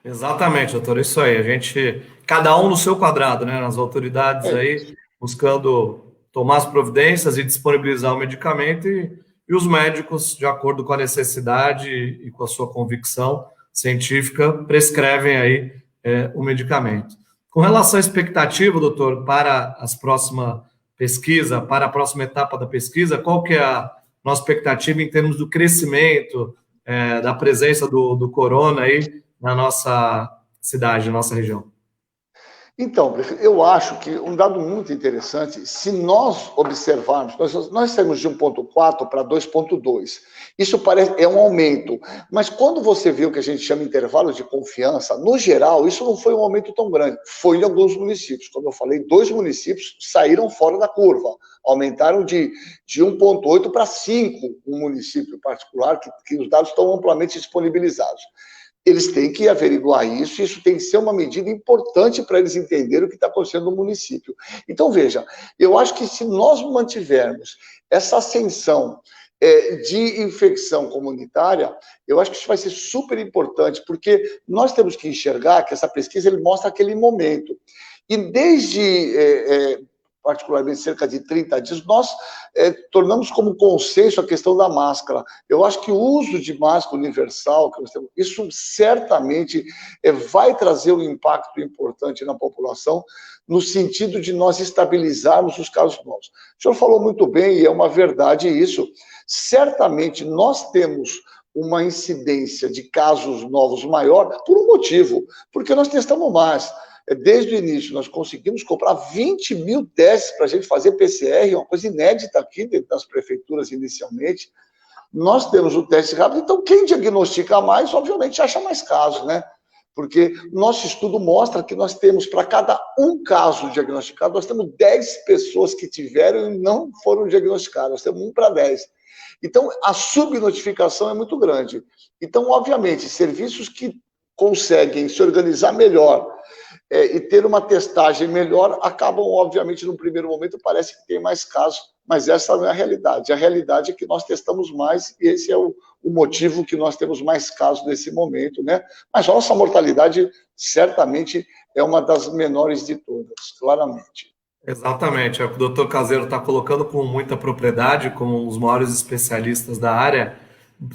Exatamente, doutor, isso aí. A gente, cada um no seu quadrado, né? As autoridades aí buscando tomar as providências e disponibilizar o medicamento e os médicos, de acordo com a necessidade e com a sua convicção científica, prescrevem aí o medicamento. Com relação à expectativa, doutor, para a próxima pesquisa, para a próxima etapa da pesquisa, qual que é a nossa expectativa em termos do crescimento da presença do corona aí na nossa cidade, na nossa região? Então, eu acho que um dado muito interessante, se nós observarmos, nós saímos de 1,4 para 2,2. Isso é um aumento, mas quando você vê o que a gente chama de intervalo de confiança, no geral, isso não foi um aumento tão grande. Foi em alguns municípios. Como eu falei, 2 municípios saíram fora da curva, aumentaram de 1,8 para 5, um município particular, que os dados estão amplamente disponibilizados. Eles têm que averiguar isso, e isso tem que ser uma medida importante para eles entenderem o que está acontecendo no município. Então, veja, eu acho que se nós mantivermos essa ascensão de infecção comunitária, eu acho que isso vai ser super importante, porque nós temos que enxergar que essa pesquisa ele mostra aquele momento. E desde, particularmente, cerca de 30 dias, nós tornamos como consenso a questão da máscara. Eu acho que o uso de máscara universal, que nós temos, isso certamente vai trazer um impacto importante na população, no sentido de nós estabilizarmos os casos novos. O senhor falou muito bem, e é uma verdade isso. Certamente nós temos uma incidência de casos novos maior por um motivo, porque nós testamos mais. Desde o início, nós conseguimos comprar 20 mil testes para a gente fazer PCR, uma coisa inédita aqui dentro das prefeituras inicialmente. Nós temos o teste rápido, então quem diagnostica mais, obviamente, acha mais casos, né? Porque nosso estudo mostra que nós temos, para cada um caso diagnosticado, nós temos 10 pessoas que tiveram e não foram diagnosticadas, nós temos 1 para 10. Então, a subnotificação é muito grande. Então, obviamente, serviços que conseguem se organizar melhor e ter uma testagem melhor, acabam, obviamente, no primeiro momento, parece que tem mais casos, mas essa não é a realidade. A realidade é que nós testamos mais, e esse é o motivo que nós temos mais casos nesse momento, né? Mas a nossa mortalidade, certamente, é uma das menores de todas, claramente. Exatamente, é o que o doutor Caseiro está colocando com muita propriedade, como os maiores especialistas da área,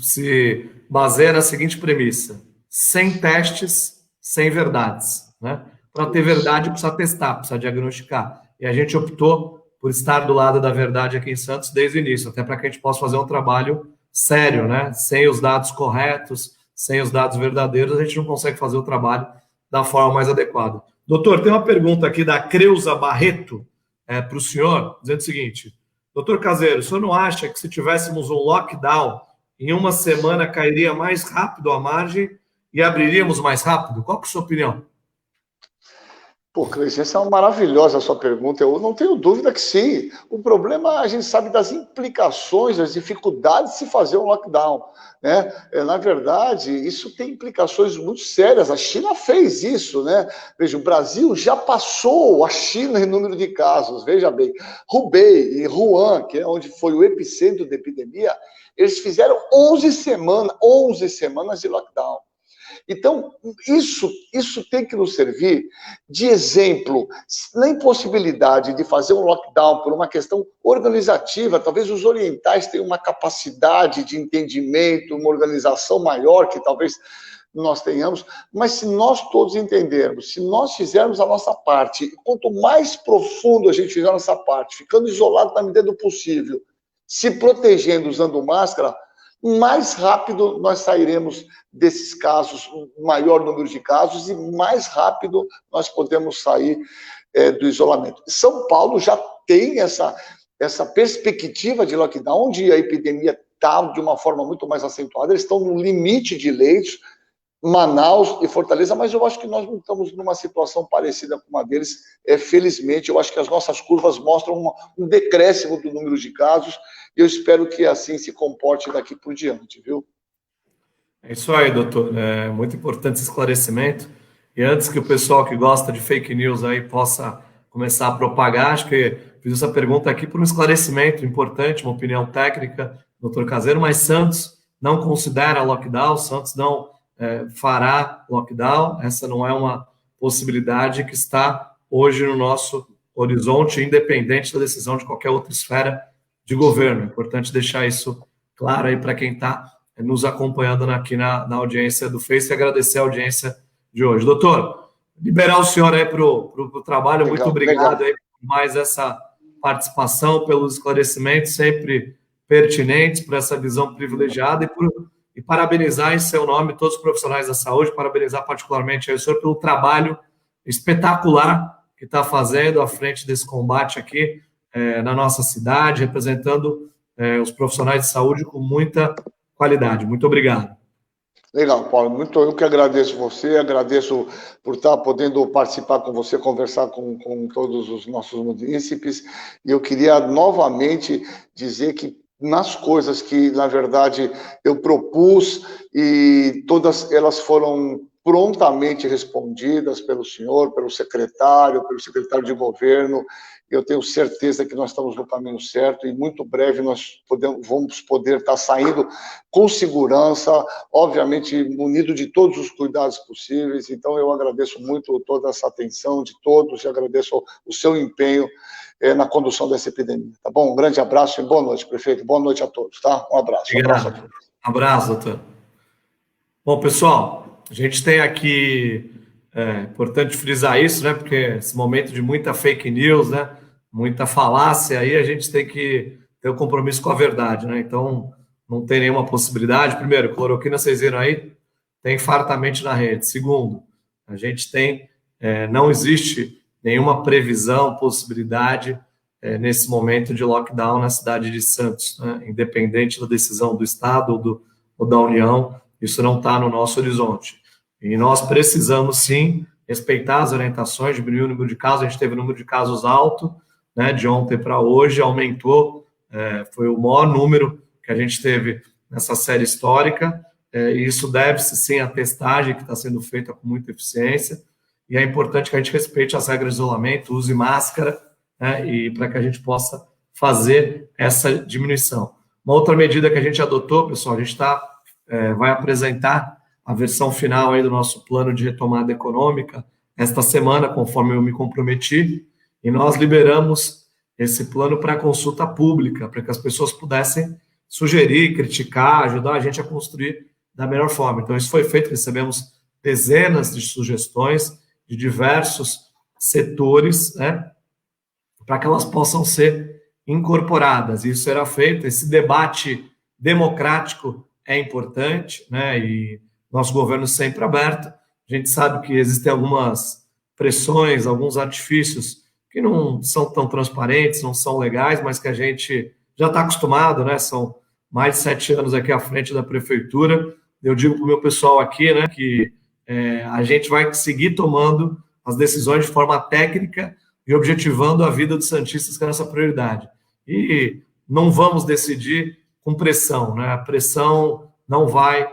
se baseia na seguinte premissa: sem testes, sem verdades, né? Para ter verdade, precisa testar, precisa diagnosticar. E a gente optou por estar do lado da verdade aqui em Santos desde o início, até para que a gente possa fazer um trabalho sério, né? Sem os dados corretos, sem os dados verdadeiros, a gente não consegue fazer o trabalho da forma mais adequada. Doutor, tem uma pergunta aqui da Creuza Barreto para o senhor, dizendo o seguinte: doutor Caseiro, o senhor não acha que se tivéssemos um lockdown, em uma semana cairia mais rápido a margem e abriríamos mais rápido? Qual que é a sua opinião? Pô, Cleiton, essa é uma maravilhosa a sua pergunta. Eu não tenho dúvida que sim. O problema, a gente sabe das implicações, das dificuldades de se fazer um lockdown, né? Na verdade, isso tem implicações muito sérias. A China fez isso, né? Veja, o Brasil já passou a China em número de casos. Veja bem, Hubei e Wuhan, que é onde foi o epicentro da epidemia, eles fizeram 11 semanas de lockdown. Então, isso tem que nos servir de exemplo. Na impossibilidade de fazer um lockdown por uma questão organizativa, talvez os orientais tenham uma capacidade de entendimento, uma organização maior que talvez nós tenhamos, mas se nós todos entendermos, se nós fizermos a nossa parte, quanto mais profundo a gente fizer a nossa parte, ficando isolado na medida do possível, se protegendo usando máscara, mais rápido nós sairemos desses casos, maior número de casos, e mais rápido nós podemos sair do isolamento. São Paulo já tem essa perspectiva de lockdown, onde a epidemia está de uma forma muito mais acentuada, eles estão no limite de leitos, Manaus e Fortaleza, mas eu acho que nós não estamos numa situação parecida com uma deles. Felizmente, eu acho que as nossas curvas mostram um decréscimo do número de casos, e eu espero que assim se comporte daqui por diante, viu? É isso aí, doutor. É muito importante esse esclarecimento. E antes que o pessoal que gosta de fake news aí possa começar a propagar, acho que fiz essa pergunta aqui por um esclarecimento importante, uma opinião técnica, doutor Caseiro, mas Santos não considera lockdown, Santos não fará lockdown, essa não é uma possibilidade que está hoje no nosso horizonte, independente da decisão de qualquer outra esfera de governo. É importante deixar isso claro aí para quem está nos acompanhando aqui na audiência do Face e agradecer a audiência de hoje. Doutor, liberar o senhor aí para o trabalho, legal, muito obrigado aí por mais essa participação, pelos esclarecimentos sempre pertinentes, por essa visão privilegiada e parabenizar em seu nome todos os profissionais da saúde, parabenizar particularmente aí o senhor pelo trabalho espetacular que está fazendo à frente desse combate aqui na nossa cidade, representando os profissionais de saúde com muita qualidade. Muito obrigado. Legal, Paulo. Eu que agradeço você, agradeço por estar podendo participar com você, conversar com todos os nossos munícipes. E eu queria novamente dizer que nas coisas que, na verdade, eu propus e todas elas foram prontamente respondidas pelo senhor, pelo secretário de governo. Eu tenho certeza que nós estamos no caminho certo e muito breve nós vamos poder estar saindo com segurança, obviamente munido de todos os cuidados possíveis. Então eu agradeço muito toda essa atenção de todos e agradeço o seu empenho na condução dessa epidemia, tá bom? Um grande abraço e boa noite, prefeito. Boa noite a todos, tá? Um abraço. Obrigado. Abraço, doutor. Bom, pessoal, a gente tem aqui, importante frisar isso, né? Porque esse momento de muita fake news, né? Muita falácia, aí a gente tem que ter um compromisso com a verdade, né? Então, não tem nenhuma possibilidade. Primeiro, cloroquina, vocês viram aí, tem fartamente na rede. Segundo, a gente tem, não existe nenhuma previsão, possibilidade nesse momento de lockdown na cidade de Santos, né? Independente da decisão do Estado ou da União, isso não está no nosso horizonte. E nós precisamos, sim, respeitar as orientações, diminuir o número de casos. A gente teve um número de casos alto, né, de ontem para hoje, aumentou, foi o maior número que a gente teve nessa série histórica, e isso deve-se, sim, à testagem que está sendo feita com muita eficiência, e é importante que a gente respeite as regras de isolamento, use máscara, né, e para que a gente possa fazer essa diminuição. Uma outra medida que a gente adotou, pessoal, a gente vai apresentar a versão final aí do nosso plano de retomada econômica esta semana, conforme eu me comprometi, e nós liberamos esse plano para consulta pública, para que as pessoas pudessem sugerir, criticar, ajudar a gente a construir da melhor forma. Então, isso foi feito, recebemos dezenas de sugestões de diversos setores, né, para que elas possam ser incorporadas. Isso será feito, esse debate democrático é importante, né, e nosso governo sempre aberto. A gente sabe que existem algumas pressões, alguns artifícios que não são tão transparentes, não são legais, mas que a gente já está acostumado, né? São mais de 7 anos aqui à frente da prefeitura. Eu digo para o meu pessoal aqui, né, que a gente vai seguir tomando as decisões de forma técnica e objetivando a vida dos santistas, que é a nossa prioridade. E não vamos decidir com pressão, né? A pressão não vai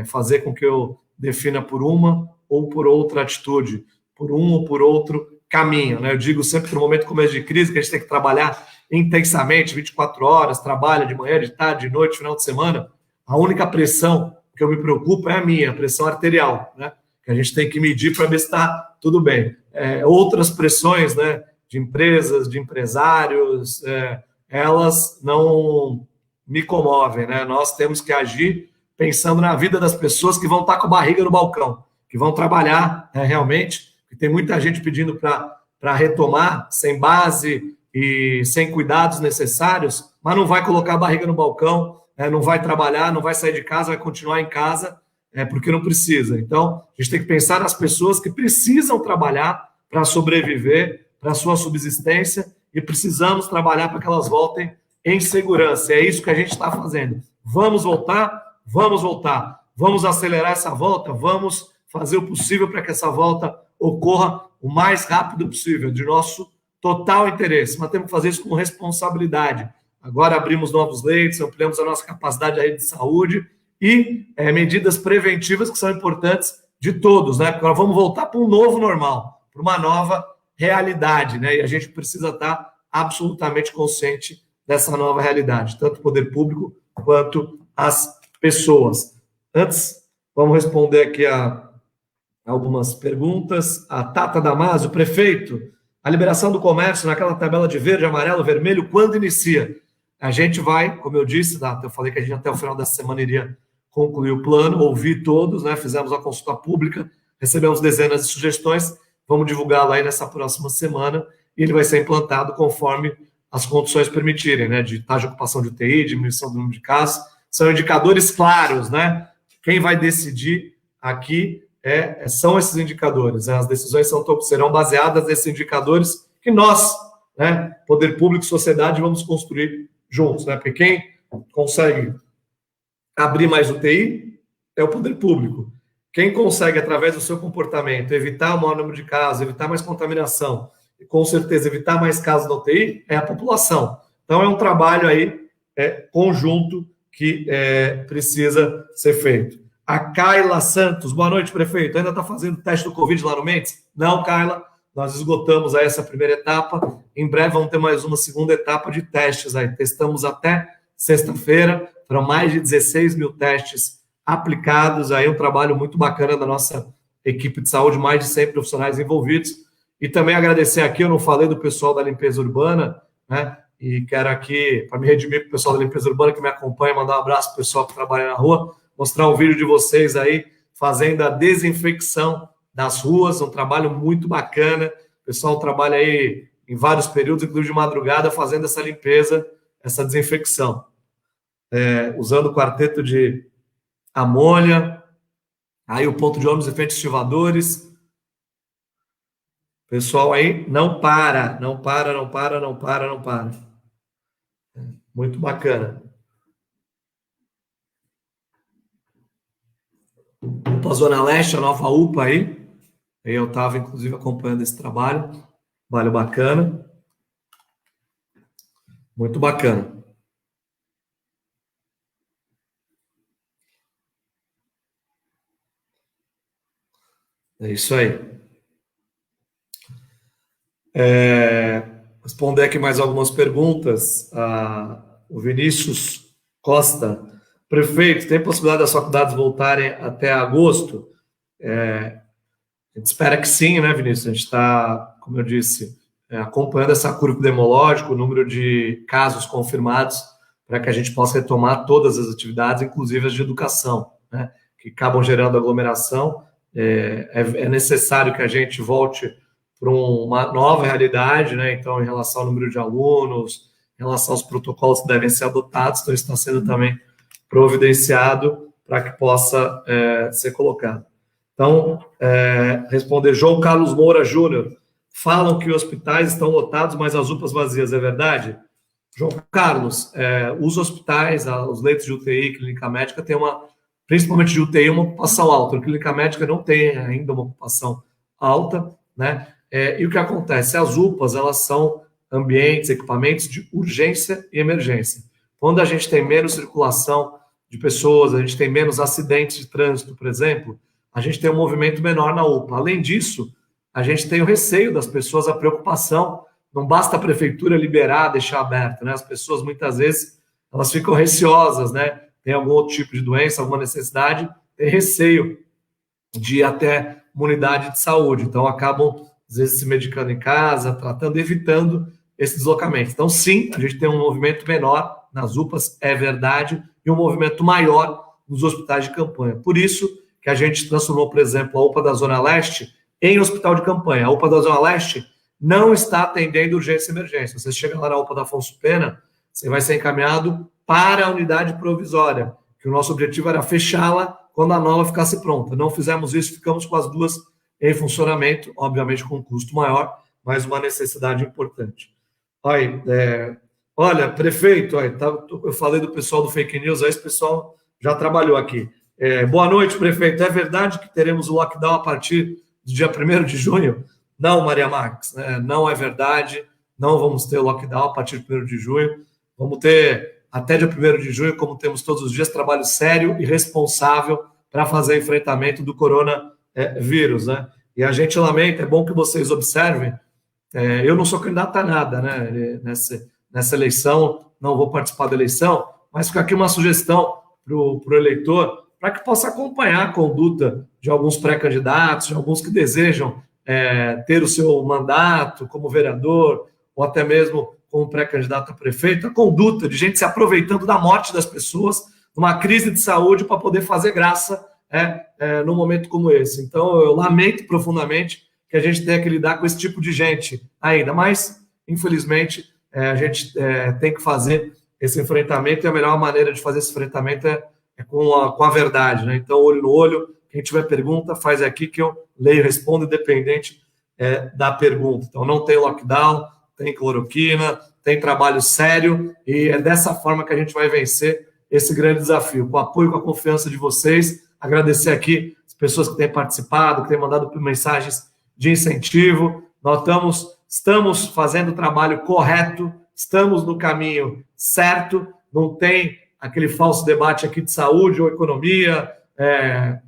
fazer com que eu defina por uma ou por outra atitude, por um ou por outro caminho, né? Eu digo sempre que no momento de começo de crise, que a gente tem que trabalhar intensamente, 24 horas, trabalha de manhã, de tarde, de noite, final de semana, a única pressão que eu me preocupo é a minha, a pressão arterial, né? Que a gente tem que medir para ver se está tudo bem. Outras pressões, né, de empresas, de empresários, elas não me comovem, né? Nós temos que agir pensando na vida das pessoas que vão estar com a barriga no balcão, que vão trabalhar realmente, que tem muita gente pedindo para retomar sem base e sem cuidados necessários, mas não vai colocar a barriga no balcão, não vai trabalhar, não vai sair de casa, vai continuar em casa, porque não precisa. Então, a gente tem que pensar nas pessoas que precisam trabalhar para sobreviver, para a sua subsistência, e precisamos trabalhar para que elas voltem em segurança. É isso que a gente está fazendo. Vamos voltar? Vamos voltar. Vamos acelerar essa volta? Vamos fazer o possível para que essa volta ocorra o mais rápido possível, de nosso total interesse. Mas temos que fazer isso com responsabilidade. Agora abrimos novos leitos, ampliamos a nossa capacidade da rede de saúde e medidas preventivas que são importantes de todos, né? Porque nós vamos voltar para um novo normal, para uma nova realidade, né? E a gente precisa estar absolutamente consciente dessa nova realidade, tanto o poder público quanto as pessoas. Antes, vamos responder aqui a algumas perguntas. A Tata Damasio, prefeito, a liberação do comércio naquela tabela de verde, amarelo, vermelho, quando inicia? A gente vai, como eu disse, eu falei que a gente até o final dessa semana iria concluir o plano, ouvir todos, né? Fizemos a consulta pública, recebemos dezenas de sugestões, vamos divulgá-lo aí nessa próxima semana e ele vai ser implantado conforme as condições permitirem, né? De taxa de ocupação de UTI, diminuição do número de casos, são indicadores claros, né? Quem vai decidir aqui são esses indicadores, né? As decisões serão baseadas nesses indicadores que nós, né, poder público e sociedade, vamos construir juntos, né? Porque quem consegue abrir mais UTI é o poder público. Quem consegue, através do seu comportamento, evitar o maior número de casos, evitar mais contaminação, e com certeza evitar mais casos na UTI, é a população. Então, é um trabalho aí conjunto que precisa ser feito. A Kaila Santos, boa noite, prefeito. Ainda está fazendo teste do Covid lá no Mendes? Não, Kaila, nós esgotamos aí essa primeira etapa. Em breve vamos ter mais uma segunda etapa de testes aí. Testamos até sexta-feira, foram mais de 16 mil testes aplicados, aí um trabalho muito bacana da nossa equipe de saúde, mais de 100 profissionais envolvidos. E também agradecer aqui, eu não falei do pessoal da limpeza urbana, né? E quero aqui, para me redimir com o pessoal da limpeza urbana que me acompanha, mandar um abraço para o pessoal que trabalha na rua, mostrar um vídeo de vocês aí fazendo a desinfecção das ruas, um trabalho muito bacana. O pessoal trabalha aí em vários períodos, inclusive de madrugada, fazendo essa limpeza, essa desinfecção. Usando o quarteto de amônia, aí o ponto de ônibus efetivadores. Pessoal aí não para. Muito bacana. UPA Zona Leste, a nova UPA aí. Eu estava, inclusive, acompanhando esse trabalho. Trabalho bacana. Muito bacana. É isso aí. Responder aqui mais algumas perguntas. O Vinícius Costa. Prefeito, tem possibilidade das faculdades voltarem até agosto? A gente espera que sim, né, Vinícius? A gente está, como eu disse, acompanhando essa curva epidemiológica, o número de casos confirmados, para que a gente possa retomar todas as atividades, inclusive as de educação, né, que acabam gerando aglomeração. É necessário que a gente volte para uma nova realidade, né? Então, em relação ao número de alunos, em relação aos protocolos que devem ser adotados, então isso está sendo também providenciado para que possa ser colocado. Então, responder João Carlos Moura Júnior. Falam que os hospitais estão lotados, mas as UPAs vazias, é verdade? João Carlos, os hospitais, os leitos de UTI, clínica médica, tem principalmente de UTI, uma ocupação alta. A clínica médica não tem ainda uma ocupação alta, né? E o que acontece? As UPAs, elas são ambientes, equipamentos de urgência e emergência. Quando a gente tem menos circulação de pessoas, a gente tem menos acidentes de trânsito, por exemplo, a gente tem um movimento menor na UPA. Além disso, a gente tem o receio das pessoas, a preocupação. Não basta a prefeitura liberar, deixar aberto, né? As pessoas, muitas vezes, elas ficam receosas, né? Tem algum outro tipo de doença, alguma necessidade, tem receio de ir até uma unidade de saúde. Então, acabam, às vezes, se medicando em casa, tratando, evitando esse deslocamento. Então, sim, a gente tem um movimento menor nas UPAs, é verdade, e um movimento maior nos hospitais de campanha. Por isso que a gente transformou, por exemplo, a UPA da Zona Leste em hospital de campanha. A UPA da Zona Leste não está atendendo urgência e emergência. Você chega lá na UPA da Afonso Pena, você vai ser encaminhado para a unidade provisória, que o nosso objetivo era fechá-la quando a nova ficasse pronta. Não fizemos isso, ficamos com as duas em funcionamento, obviamente com um custo maior, mas uma necessidade importante. Olha, prefeito, eu falei do pessoal do fake news, aí esse pessoal já trabalhou aqui. Boa noite, prefeito. É verdade que teremos o lockdown a partir do dia 1º de junho? Não, Maria Marques, não é verdade. Não vamos ter o lockdown a partir do 1º de junho. Vamos ter até dia 1º de junho, como temos todos os dias, trabalho sério e responsável para fazer enfrentamento do coronavírus, né? E a gente lamenta, é bom que vocês observem, eu não sou candidato a nada, né? Nessa eleição, não vou participar da eleição, mas fica aqui uma sugestão para o eleitor, para que possa acompanhar a conduta de alguns pré-candidatos, de alguns que desejam ter o seu mandato como vereador, ou até mesmo como pré-candidato a prefeito, a conduta de gente se aproveitando da morte das pessoas, numa crise de saúde, para poder fazer graça num momento como esse. Então, eu lamento profundamente que a gente tenha que lidar com esse tipo de gente ainda, mas, infelizmente, a gente tem que fazer esse enfrentamento, e a melhor maneira de fazer esse enfrentamento é com a verdade, né? Então, olho no olho, Quem tiver pergunta, faz aqui que eu leio e respondo, independente da pergunta. Então, não tem lockdown, tem cloroquina, tem trabalho sério, e é dessa forma que a gente vai vencer esse grande desafio. Com o apoio, com a confiança de vocês, agradecer aqui as pessoas que têm participado, que têm mandado mensagens de incentivo. Nós estamos fazendo o trabalho correto, estamos no caminho certo, não tem aquele falso debate aqui de saúde ou economia.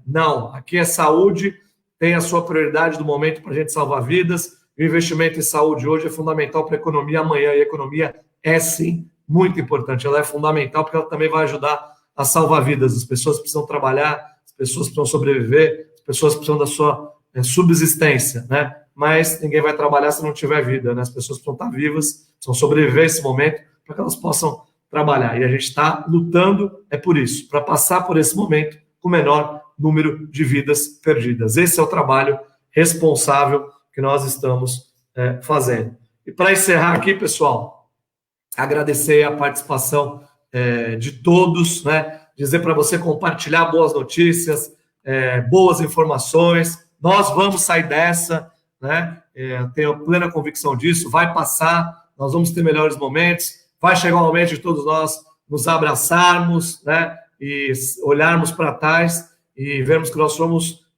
Não, aqui é saúde, tem a sua prioridade do momento para a gente salvar vidas. O investimento em saúde hoje é fundamental para a economia amanhã, e a economia é, sim, muito importante. Ela é fundamental porque ela também vai ajudar a salvar vidas. As pessoas precisam trabalhar, as pessoas precisam sobreviver, as pessoas precisam da sua subsistência, né? Mas ninguém vai trabalhar se não tiver vida, né? As pessoas precisam estar vivas, precisam sobreviver esse momento para que elas possam trabalhar. E a gente está lutando, por isso, para passar por esse momento com o menor número de vidas perdidas. Esse é o trabalho responsável que nós estamos fazendo. E para encerrar aqui, pessoal, agradecer a participação de todos, né? Dizer para você compartilhar boas notícias, boas informações. Nós vamos sair dessa, né? Tenho plena convicção disso. Vai passar, nós vamos ter melhores momentos. Vai chegar o momento de todos nós nos abraçarmos, né? E olharmos para trás e vermos que nós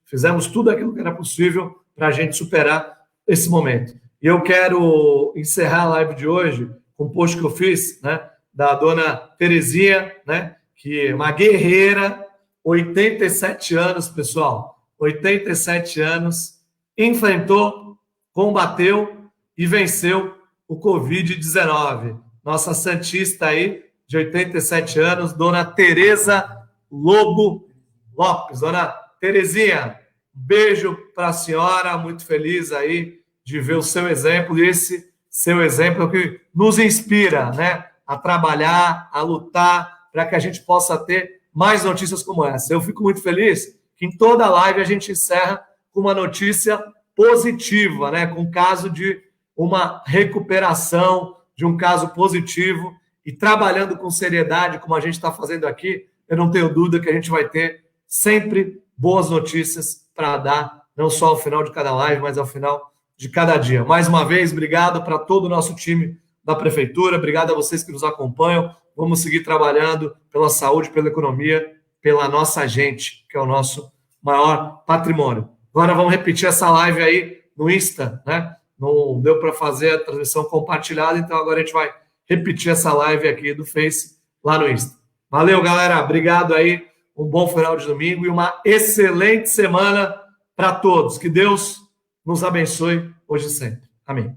fizemos tudo aquilo que era possível para a gente superar esse momento. E eu quero encerrar a live de hoje com um post que eu fiz, né, da dona Terezinha, né, que é uma guerreira, 87 anos, pessoal, 87 anos, enfrentou, combateu e venceu o Covid-19. Nossa santista aí, de 87 anos, dona Tereza Lobo Lopes. Dona Terezinha, beijo para a senhora, muito feliz aí de ver o seu exemplo, e esse seu exemplo que nos inspira, né, a trabalhar, a lutar, para que a gente possa ter mais notícias como essa. Eu fico muito feliz que em toda live a gente encerra com uma notícia positiva, né, com um caso de uma recuperação, de um caso positivo, e trabalhando com seriedade, como a gente está fazendo aqui, eu não tenho dúvida que a gente vai ter sempre boas notícias para dar, não só ao final de cada live, mas ao final de cada dia. Mais uma vez, obrigado para todo o nosso time da Prefeitura, obrigado a vocês que nos acompanham. Vamos seguir trabalhando pela saúde, pela economia, pela nossa gente, que é o nosso maior patrimônio. Agora vamos repetir essa live aí no Insta, né? Não deu para fazer a transmissão compartilhada, então agora a gente vai repetir essa live aqui do Face lá no Insta. Valeu, galera. Obrigado aí. Um bom final de domingo e uma excelente semana para todos. Que Deus nos abençoe hoje e sempre. Amém.